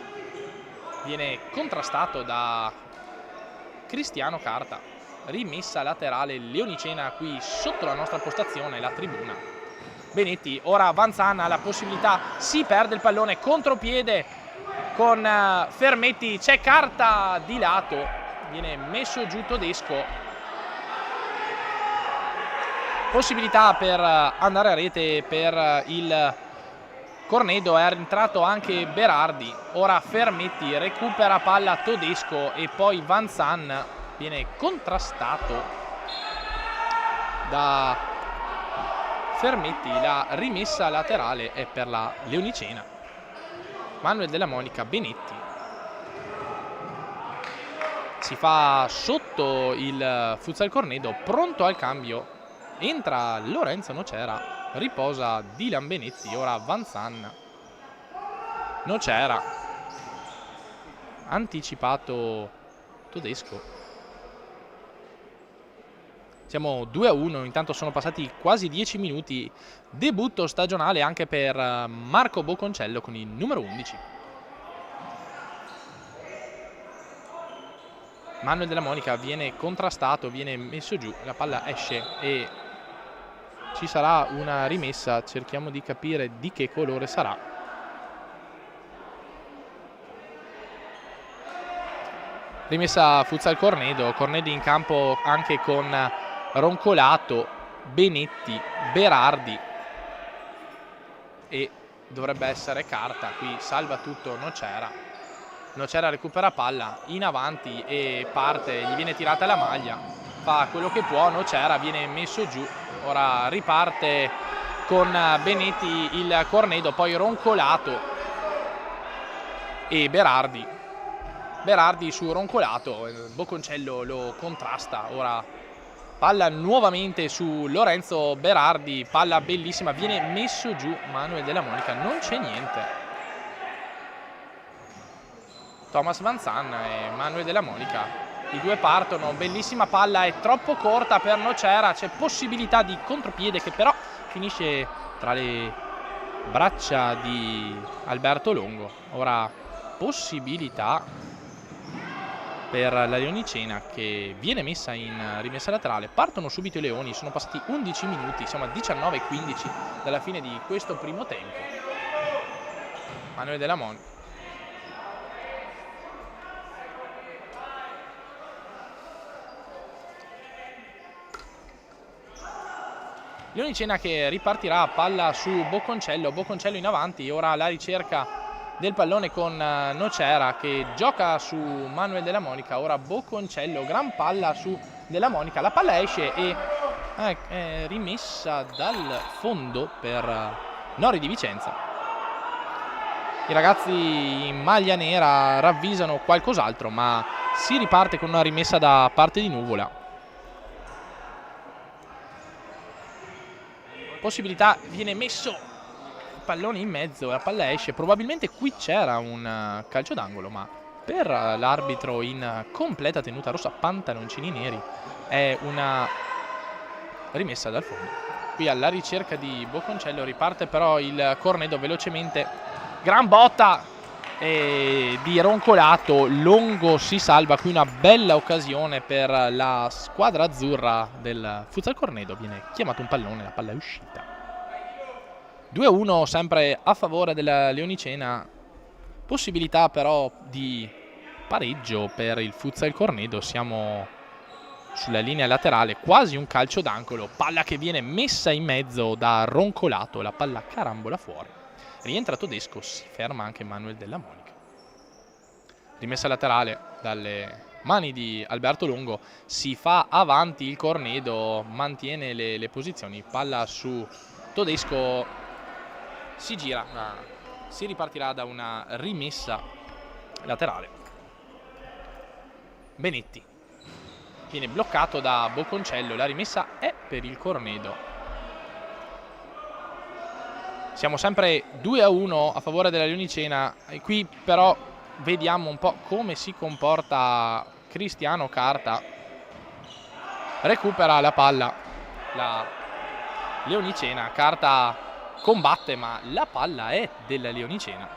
viene contrastato da Cristiano Carta. Rimessa laterale Leonicena qui sotto la nostra postazione, la tribuna. Benetti, ora Vanzan ha la possibilità, si perde il pallone, contropiede con Fermetti, c'è Carta di lato, viene messo giù Todesco. Possibilità per andare a rete per il Cornedo, è entrato anche Berardi, ora Fermetti recupera palla Todesco e poi Vanzan viene contrastato da Fermetti. La rimessa laterale è per la Leonicena. Manuel della Monica, Benetti si fa sotto il Futsal Cornedo, pronto al cambio, entra Lorenzo Nocera, riposa Dylan Benetti, ora Vanzan. Nocera, anticipato Todesco. Siamo 2-1, intanto sono passati quasi 10 minuti. Debutto stagionale anche per Marco Bocconcello con il numero 11. Manuel Della Monica viene contrastato, viene messo giù, la palla esce e ci sarà una rimessa, cerchiamo di capire di che colore sarà. Rimessa Futsal Cornedo, Cornedo in campo anche con Roncolato, Benetti, Berardi e dovrebbe essere carta, qui salva tutto Nocera recupera palla in avanti e parte, gli viene tirata la maglia, fa quello che può, Nocera viene messo giù, ora riparte con Benetti il Cornedo, poi Roncolato e Berardi su Roncolato, Bocconcello lo contrasta, ora palla nuovamente su Lorenzo Berardi, palla bellissima, viene messo giù Manuel Della Monica, non c'è niente. Thomas Van Zan e Manuel Della Monica, i due partono, bellissima palla, è troppo corta per Nocera, c'è possibilità di contropiede che però finisce tra le braccia di Alberto Longo. Ora possibilità per la Leonicena che viene messa in rimessa laterale, partono subito i Leoni, sono passati 11 minuti, siamo a 19:15 dalla fine di questo primo tempo. Manuel Della Monica. Leonicena che ripartirà, palla su Bocconcello in avanti, ora la ricerca del pallone con Nocera che gioca su Manuel Della Monica, ora Bocconcello, gran palla su Della Monica, la palla esce e è rimessa dal fondo per Nori di Vicenza. I ragazzi in maglia nera ravvisano qualcos'altro, ma si riparte con una rimessa da parte di Nuvola. Possibilità, viene messo il pallone in mezzo, la palla esce, probabilmente qui c'era un calcio d'angolo, ma per l'arbitro in completa tenuta rossa, pantaloncini neri, è una rimessa dal fondo. Qui alla ricerca di Bocconcello riparte però il Cornedo velocemente, gran botta di Roncolato, Longo si salva, qui una bella occasione per la squadra azzurra del Futsal Cornedo, viene chiamato un pallone, la palla è uscita. 2-1 sempre a favore della Leonicena, possibilità però di pareggio per il Futsal Cornedo, siamo sulla linea laterale, quasi un calcio d'angolo, palla che viene messa in mezzo da Roncolato, la palla carambola fuori. Rientra Todesco, si ferma anche Manuel Della Monica. Rimessa laterale dalle mani di Alberto Longo, si fa avanti il Cornedo, mantiene le posizioni, palla su Todesco, si gira, si ripartirà da una rimessa laterale. Benetti viene bloccato da Bocconcello, la rimessa è per il Cornedo. Siamo sempre 2-1 a favore della Leonicena e qui però vediamo un po' come si comporta Cristiano Carta. Recupera la palla la Leonicena, Carta combatte ma la palla è della Leonicena.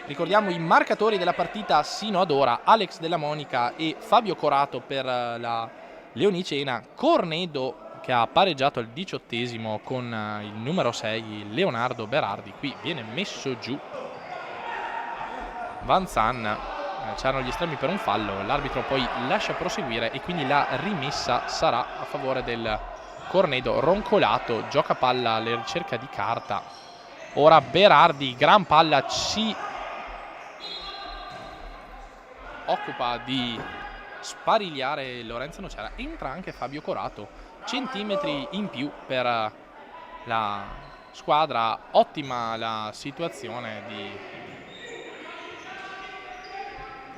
Ricordiamo i marcatori della partita sino ad ora: Alex Della Monica e Fabio Corato per la Leonicena, Cornedo che ha pareggiato al 18° con il numero 6 Leonardo Berardi, qui viene messo giù Van Zan, c'erano gli estremi per un fallo, l'arbitro poi lascia proseguire e quindi la rimessa sarà a favore del Cornedo. Roncolato gioca palla alla ricerca di Carta, ora Berardi, gran palla, si occupa di sparigliare Lorenzo Nocera, entra anche Fabio Corato, centimetri in più per la squadra, ottima la situazione di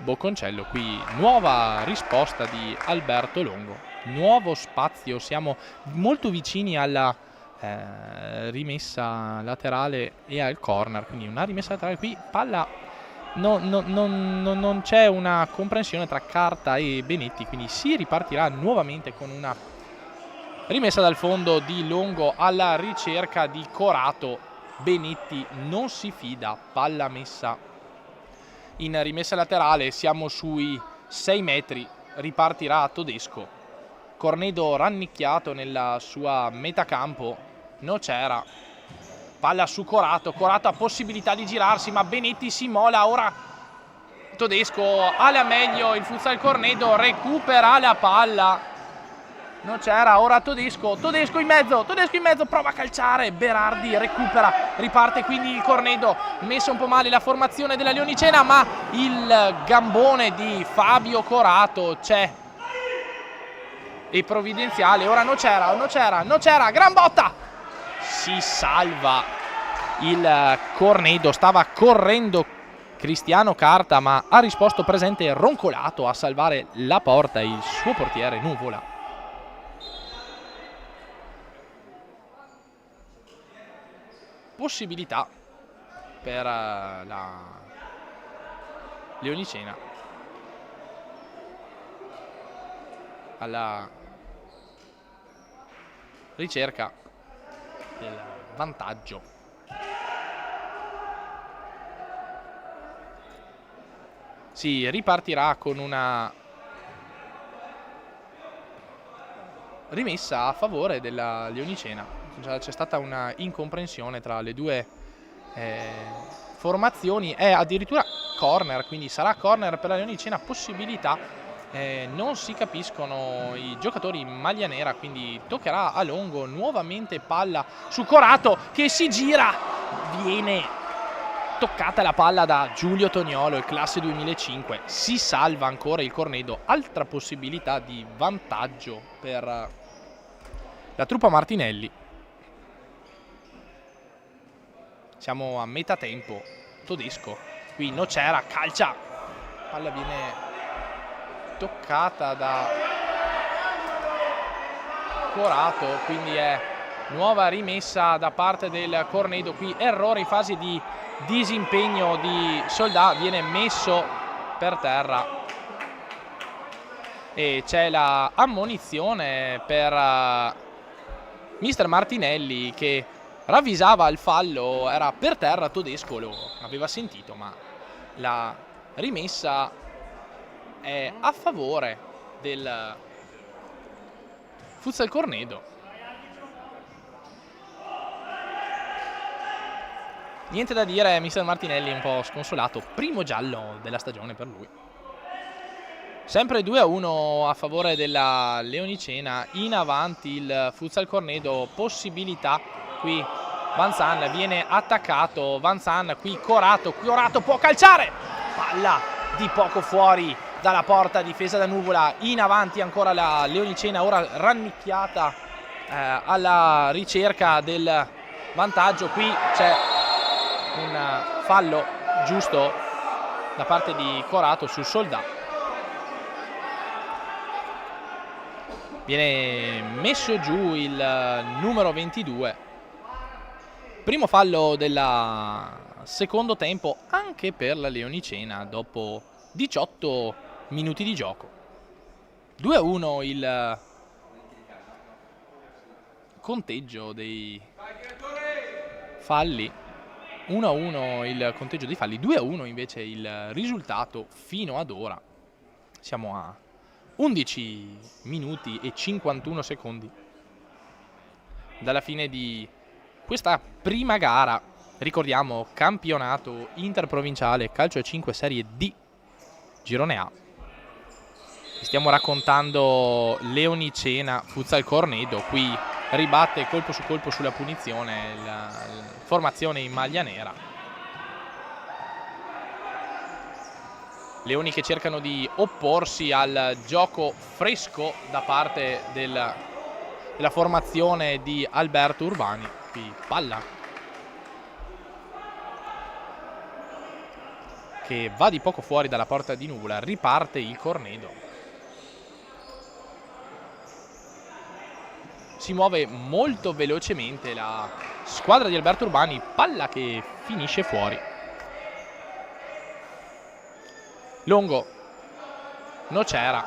Bocconcello, qui nuova risposta di Alberto Longo, nuovo spazio, siamo molto vicini alla rimessa laterale e al corner, quindi una rimessa laterale qui, palla, non c'è una comprensione tra Carta e Benetti, quindi si ripartirà nuovamente con una rimessa dal fondo di Longo alla ricerca di Corato. Benetti non si fida, palla messa in rimessa laterale, siamo sui 6 metri, ripartirà Todesco. Cornedo rannicchiato nella sua metacampo, Nocera, palla su Corato, Corato ha possibilità di girarsi ma Benetti si mola, ora Todesco ha la meglio, il futsal Cornedo recupera la palla, Nocera, ora Todesco in mezzo, prova a calciare, Berardi recupera, riparte quindi il Cornedo, messa un po' male la formazione della Leonicena ma il gambone di Fabio Corato c'è e provvidenziale, ora Nocera, gran botta, si salva il Cornedo, stava correndo Cristiano Carta ma ha risposto presente Roncolato a salvare la porta, il suo portiere Nuvola. Possibilità per la Leonicena alla ricerca del vantaggio. Si ripartirà con una rimessa a favore della Leonicena. C'è stata una incomprensione tra le due formazioni, è addirittura corner, quindi sarà corner per la Leonicena, possibilità. Non si capiscono i giocatori in maglia nera, quindi toccherà a Longo, nuovamente palla su Corato che si gira, viene toccata la palla da Giulio Toniolo, il classe 2005, si salva ancora il Cornedo, altra possibilità di vantaggio per la truppa Martinelli. Siamo a metà tempo, Todesco, qui Nocera calcia, palla viene toccata da Corato, quindi è nuova rimessa da parte del Cornedo, qui errore in fase di disimpegno di Soldà, viene messo per terra e c'è la ammonizione per mister Martinelli che ravvisava il fallo, era per terra, Todesco lo aveva sentito ma la rimessa è a favore del futsal Cornedo. Niente da dire, mister Martinelli è un po' sconsolato, primo giallo della stagione per lui. Sempre 2-1 a favore della Leonicena, in avanti il futsal Cornedo, possibilità qui, Vanzan viene attaccato, Vanzan qui Corato può calciare, palla di poco fuori dalla porta, difesa da Nuvola, in avanti ancora la Leonicena, ora rannicchiata alla ricerca del vantaggio, qui c'è un fallo giusto da parte di Corato sul Soldà, viene messo giù il numero 22, primo fallo del secondo tempo anche per la Leonicena dopo 18 minuti di gioco. 2-1 il conteggio dei falli, 1-1 il conteggio dei falli, 2-1 invece il risultato fino ad ora. Siamo a 11 minuti e 51 secondi dalla fine di questa prima gara. Ricordiamo, campionato interprovinciale calcio a 5 serie D, girone A. Stiamo raccontando Leonicena futsal Cornedo, qui ribatte colpo su colpo sulla punizione la formazione in maglia nera. Leoni che cercano di opporsi al gioco fresco da parte della formazione di Alberto Urbani. Qui palla che va di poco fuori dalla porta di Nuvola, riparte il Cornedo. Si muove molto velocemente la squadra di Alberto Urbani, palla che finisce fuori. Longo, Nocera,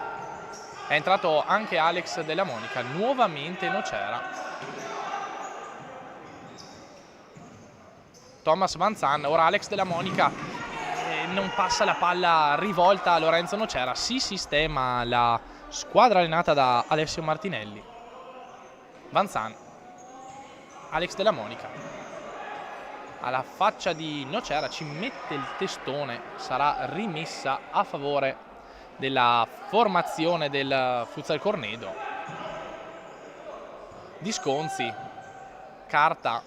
è entrato anche Alex Della Monica, nuovamente Nocera. Thomas Vanzan, ora Alex Della Monica, non passa la palla rivolta a Lorenzo Nocera. Si sistema la squadra allenata da Alessio Martinelli. Vanzan, Alex Della Monica, alla faccia di Nocera ci mette il testone, sarà rimessa a favore della formazione del Futsal Cornedo. Disconzi, carta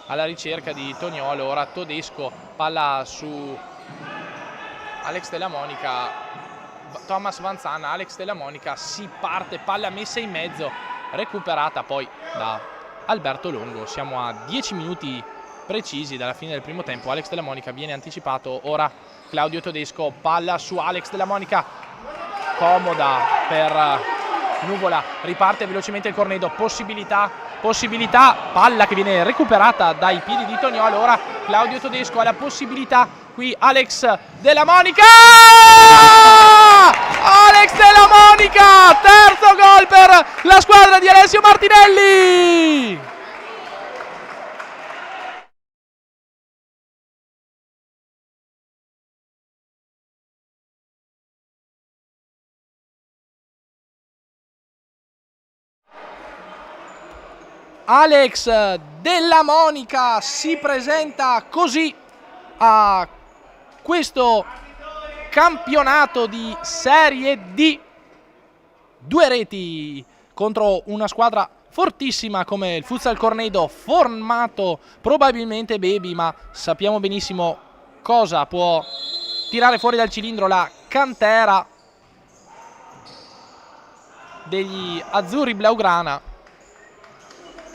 alla ricerca di Toniolo, ora Todesco, palla su Alex Della Monica, Thomas Vanzan, Alex Della Monica, si parte, palla messa in mezzo, recuperata poi da Alberto Longo. Siamo a 10 minuti precisi dalla fine del primo tempo. Alex Della Monica viene anticipato, ora Claudio Todesco, palla su Alex Della Monica, comoda per Nuvola, riparte velocemente il Cornedo, possibilità, palla che viene recuperata dai piedi di Toniolo, ora Claudio Todesco ha la possibilità, qui Alex Della Monica! Alex Della Monica, terzo gol per la squadra di Alessio Martinelli! Alex Della Monica si presenta così a questo campionato di Serie D. 2 reti contro una squadra fortissima come il Futsal Cornedo, formato probabilmente Baby, ma sappiamo benissimo cosa può tirare fuori dal cilindro la cantera degli azzurri blaugrana.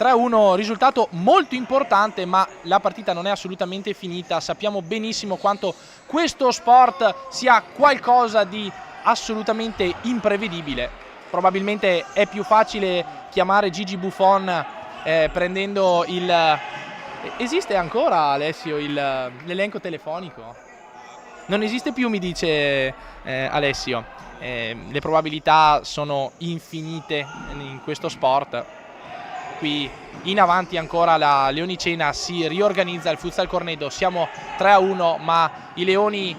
3-1, risultato molto importante, ma la partita non è assolutamente finita. Sappiamo benissimo quanto questo sport sia qualcosa di assolutamente imprevedibile. Probabilmente è più facile chiamare Gigi Buffon prendendo il... Esiste ancora, Alessio, l'elenco telefonico? Non esiste più, mi dice Alessio. Le probabilità sono infinite in questo sport. Qui in avanti ancora la Leonicena si riorganizza, il Futsal Cornedo, siamo 3-1, ma i Leoni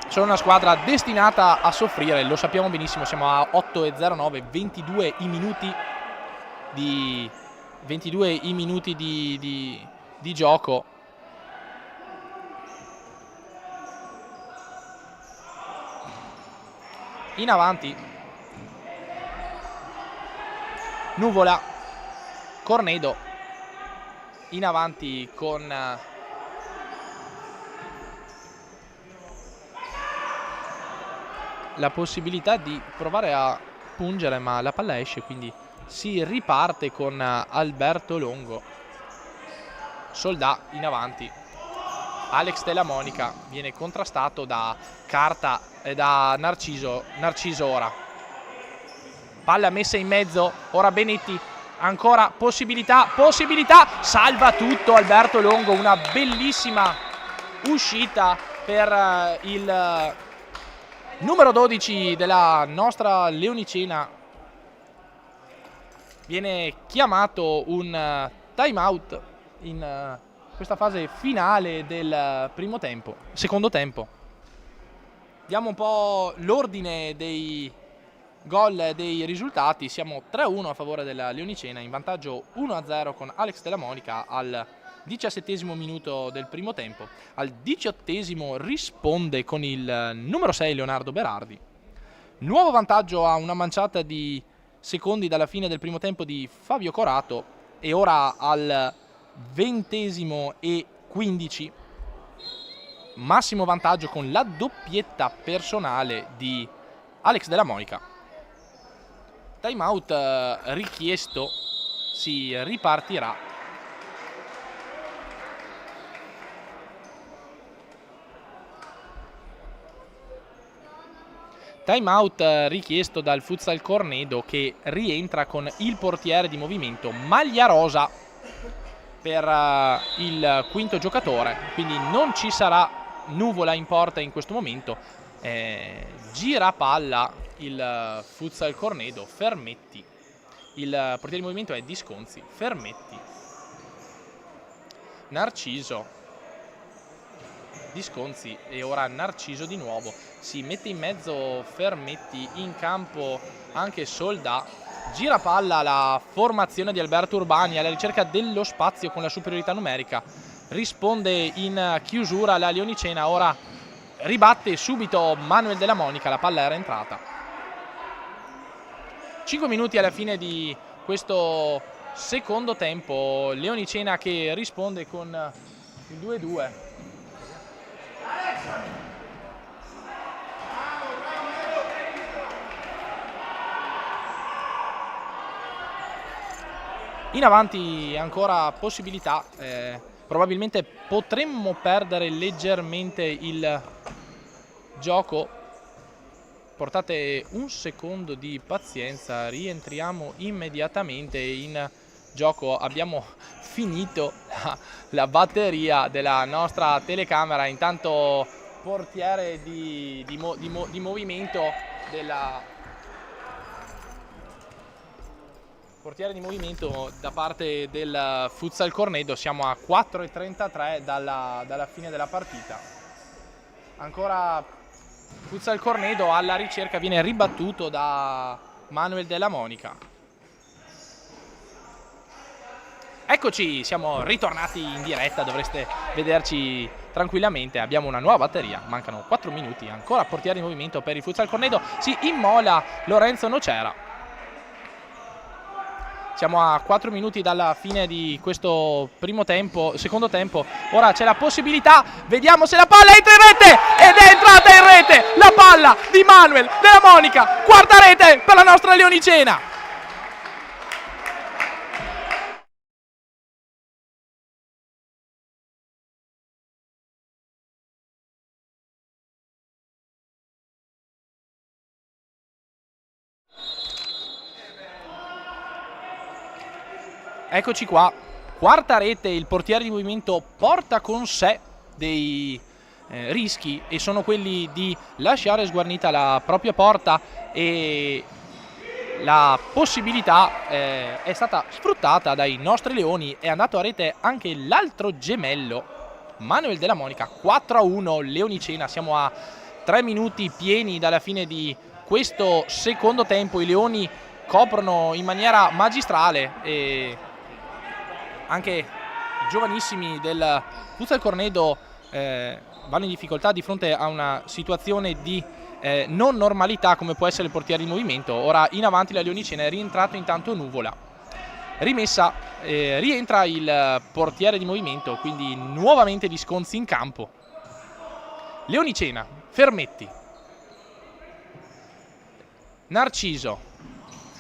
sono una squadra destinata a soffrire, lo sappiamo benissimo. Siamo a 8:09, 22 i minuti di gioco. In avanti Nuvola, Cornedo, in avanti con la possibilità di provare a pungere, ma la palla esce, quindi si riparte con Alberto Longo. Soldà in avanti, Alex Della Monica viene contrastato da Carta e da Narciso ora. Palla messa in mezzo, ora Benetti, ancora possibilità, salva tutto Alberto Longo, una bellissima uscita per il numero 12 della nostra Leonicena. Viene chiamato un time out in questa fase finale del secondo tempo. Diamo un po' l'ordine dei gol e dei risultati. Siamo 3-1 a favore della Leonicena, in vantaggio 1-0 con Alex Della Monica al 17° minuto del primo tempo. Al 18° risponde con il numero 6 Leonardo Berardi. Nuovo vantaggio a una manciata di secondi dalla fine del primo tempo di Fabio Corato, e ora al 20:15 massimo vantaggio con la doppietta personale di Alex Della Monica. Time out richiesto, si ripartirà. Time out richiesto dal Futsal Cornedo, che rientra con il portiere di movimento, maglia rosa per il quinto giocatore, quindi non ci sarà Nuvola in porta in questo momento. Gira palla il Futsal Cornedo, Fermetti, il portiere di movimento è Disconzi, Fermetti, Narciso, Disconzi e ora Narciso di nuovo. Si mette in mezzo Fermetti, in campo anche Soldà. Gira palla la formazione di Alberto Urbani alla ricerca dello spazio con la superiorità numerica. Risponde in chiusura la Leonicena, ora ribatte subito Manuel Della Monica, la palla era entrata. 5 minuti alla fine di questo secondo tempo, Leonicena che risponde con il 2-2. In avanti ancora possibilità, probabilmente potremmo perdere leggermente il gioco. Portate un secondo di pazienza, rientriamo immediatamente in gioco. Abbiamo finito la batteria della nostra telecamera. Intanto portiere di movimento della portiere di movimento da parte del Futsal Cornedo. Siamo a 4:33 dalla fine della partita. Ancora Futsal Cornedo alla ricerca, viene ribattuto da Manuel Della Monica. Eccoci, siamo ritornati in diretta, dovreste vederci tranquillamente. Abbiamo una nuova batteria, mancano 4 minuti, ancora portiere di movimento per il Futsal Cornedo. Si immola Lorenzo Nocera. Siamo a 4 minuti dalla fine di questo secondo tempo. Ora c'è la possibilità, vediamo se la palla entra in rete, ed è entrata in rete la palla di Manuel Della Monica, quarta rete per la nostra Leonicena. Eccoci qua, quarta rete, il portiere di movimento porta con sé dei rischi, e sono quelli di lasciare sguarnita la propria porta, e la possibilità è stata sfruttata dai nostri leoni. È andato a rete anche l'altro gemello, Manuel Della Monica. 4-1 Leonicena. Siamo a 3 minuti pieni dalla fine di questo secondo tempo. I leoni coprono in maniera magistrale, e anche i giovanissimi del Futsal Cornedo vanno in difficoltà di fronte a una situazione di non normalità come può essere il portiere di movimento. Ora in avanti la Leonicena, è rientrato intanto Nuvola. Rimessa, rientra il portiere di movimento, quindi nuovamente Disconzi in campo. Leonicena, Fermetti, Narciso.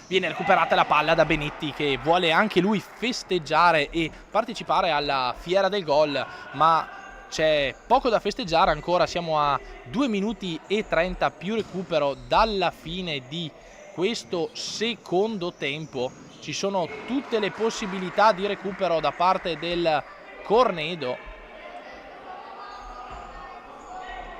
Viene recuperata la palla da Benetti, che vuole anche lui festeggiare e partecipare alla fiera del gol, ma c'è poco da festeggiare ancora. Siamo a 2 minuti e 30 più recupero dalla fine di questo secondo tempo. Ci sono tutte le possibilità di recupero da parte del Cornedo.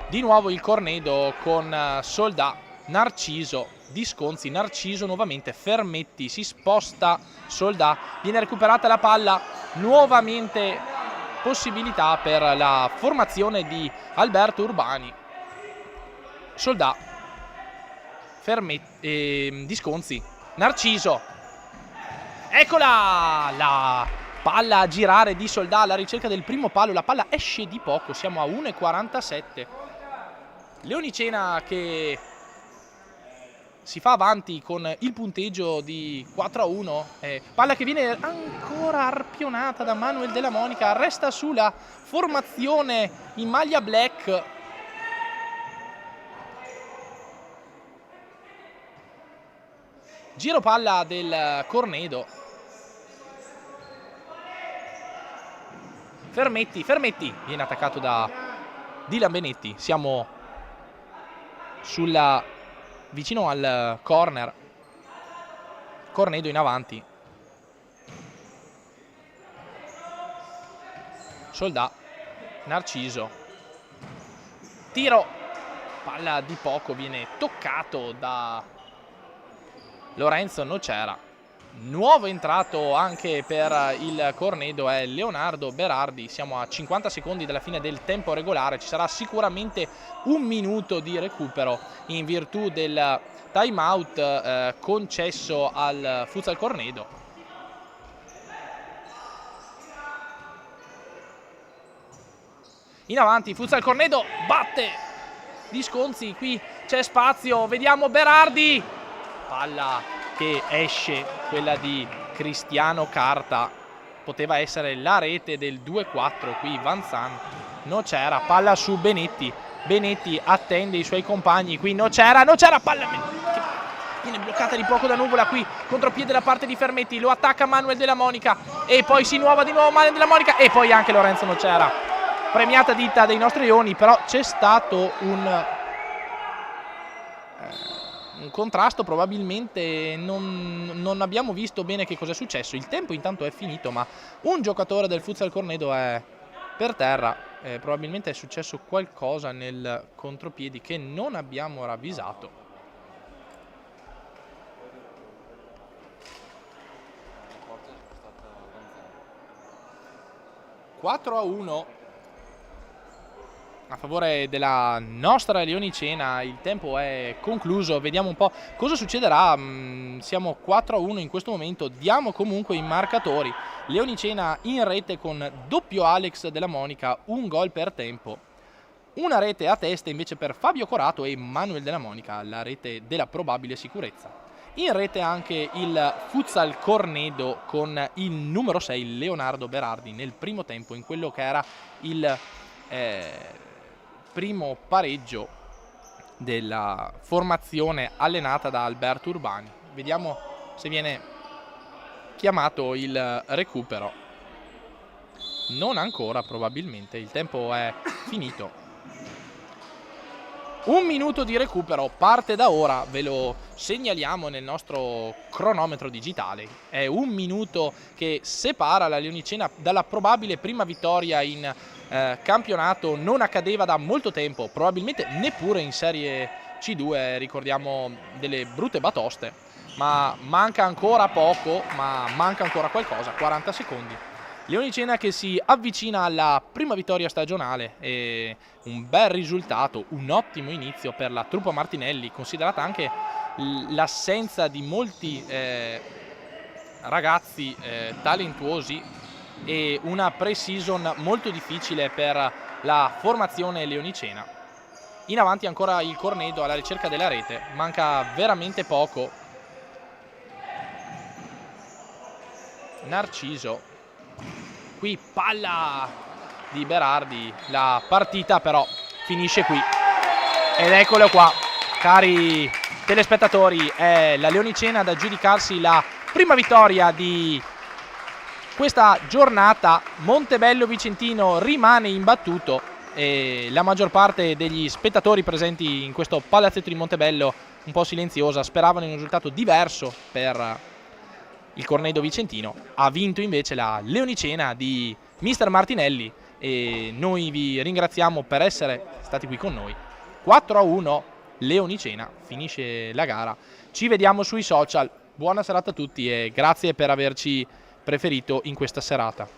Di nuovo il Cornedo con Soldà, Narciso, Disconzi, Narciso nuovamente, Fermetti, si sposta Soldà, viene recuperata la palla, nuovamente possibilità per la formazione di Alberto Urbani. Soldà, Fermetti, Disconzi, Narciso, eccola la palla a girare di Soldà alla ricerca del primo palo, la palla esce di poco, siamo a 1:47. Leonicena che si fa avanti con il punteggio di 4-1, palla che viene ancora arpionata da Manuel Della Monica, resta sulla formazione in maglia black. Giro palla del Cornedo. Fermetti viene attaccato da Dylan Benetti. Siamo vicino al corner. Cornedo in avanti. Soldà, Narciso. Tiro. Palla di poco, viene toccato da Lorenzo Nocera. Nuovo entrato anche per il Cornedo è Leonardo Berardi. Siamo a 50 secondi dalla fine del tempo regolare, ci sarà sicuramente un minuto di recupero in virtù del time out concesso al Futsal Cornedo. In avanti Futsal Cornedo batte Visconzi, qui c'è spazio, vediamo Berardi, palla che esce, quella di Cristiano Carta, poteva essere la rete del 2-4, qui Van Zan, non c'era, palla su Benetti, Benetti attende i suoi compagni, qui non c'era, palla che viene bloccata di poco da Nuvola, qui contropiede da parte di Fermetti, lo attacca Manuel Della Monica e poi si nuova di nuovo Manuel Della Monica e poi anche Lorenzo non c'era. Premiata ditta dei nostri leoni, però c'è stato un contrasto, probabilmente non abbiamo visto bene che cosa è successo. Il tempo intanto è finito, ma un giocatore del Futsal Cornedo è per terra, probabilmente è successo qualcosa nel contropiedi che non abbiamo ravvisato. (4-1) a favore della nostra Leonicena. Il tempo è concluso, vediamo un po' cosa succederà. Siamo 4-1 in questo momento, diamo comunque i marcatori. Leonicena in rete con doppio Alex Della Monica, un gol per tempo, una rete a testa invece per Fabio Corato e Manuel Della Monica, la rete della probabile sicurezza. In rete anche il Futsal Cornedo con il numero 6 Leonardo Berardi nel primo tempo, in quello che era il primo pareggio della formazione allenata da Alberto Urbani. Vediamo se viene chiamato il recupero. Non ancora, probabilmente, il tempo è finito. Un minuto di recupero parte da ora, ve lo segnaliamo nel nostro cronometro digitale. È un minuto che separa la Leonicena dalla probabile prima vittoria in campionato. Non accadeva da molto tempo, probabilmente neppure in Serie C2, ricordiamo delle brutte batoste, ma manca ancora poco, ma manca ancora qualcosa, 40 secondi. Leonicena che si avvicina alla prima vittoria stagionale e un bel risultato, un ottimo inizio per la truppa Martinelli, considerata anche l'assenza di molti ragazzi talentuosi e una pre-season molto difficile per la formazione leonicena. In avanti ancora il Cornedo alla ricerca della rete, manca veramente poco. Narciso, qui palla di Berardi, la partita però finisce qui ed eccolo qua, cari telespettatori, è la Leonicena ad aggiudicarsi la prima vittoria di questa giornata. Montebello Vicentino rimane imbattuto e la maggior parte degli spettatori presenti in questo palazzetto di Montebello, un po' silenziosa, speravano in un risultato diverso per il Cornedo Vicentino. Ha vinto invece la Leonicena di Mister Martinelli e noi vi ringraziamo per essere stati qui con noi. 4-1 Leonicena, finisce la gara. Ci vediamo sui social. Buona serata a tutti e grazie per averci preferito in questa serata.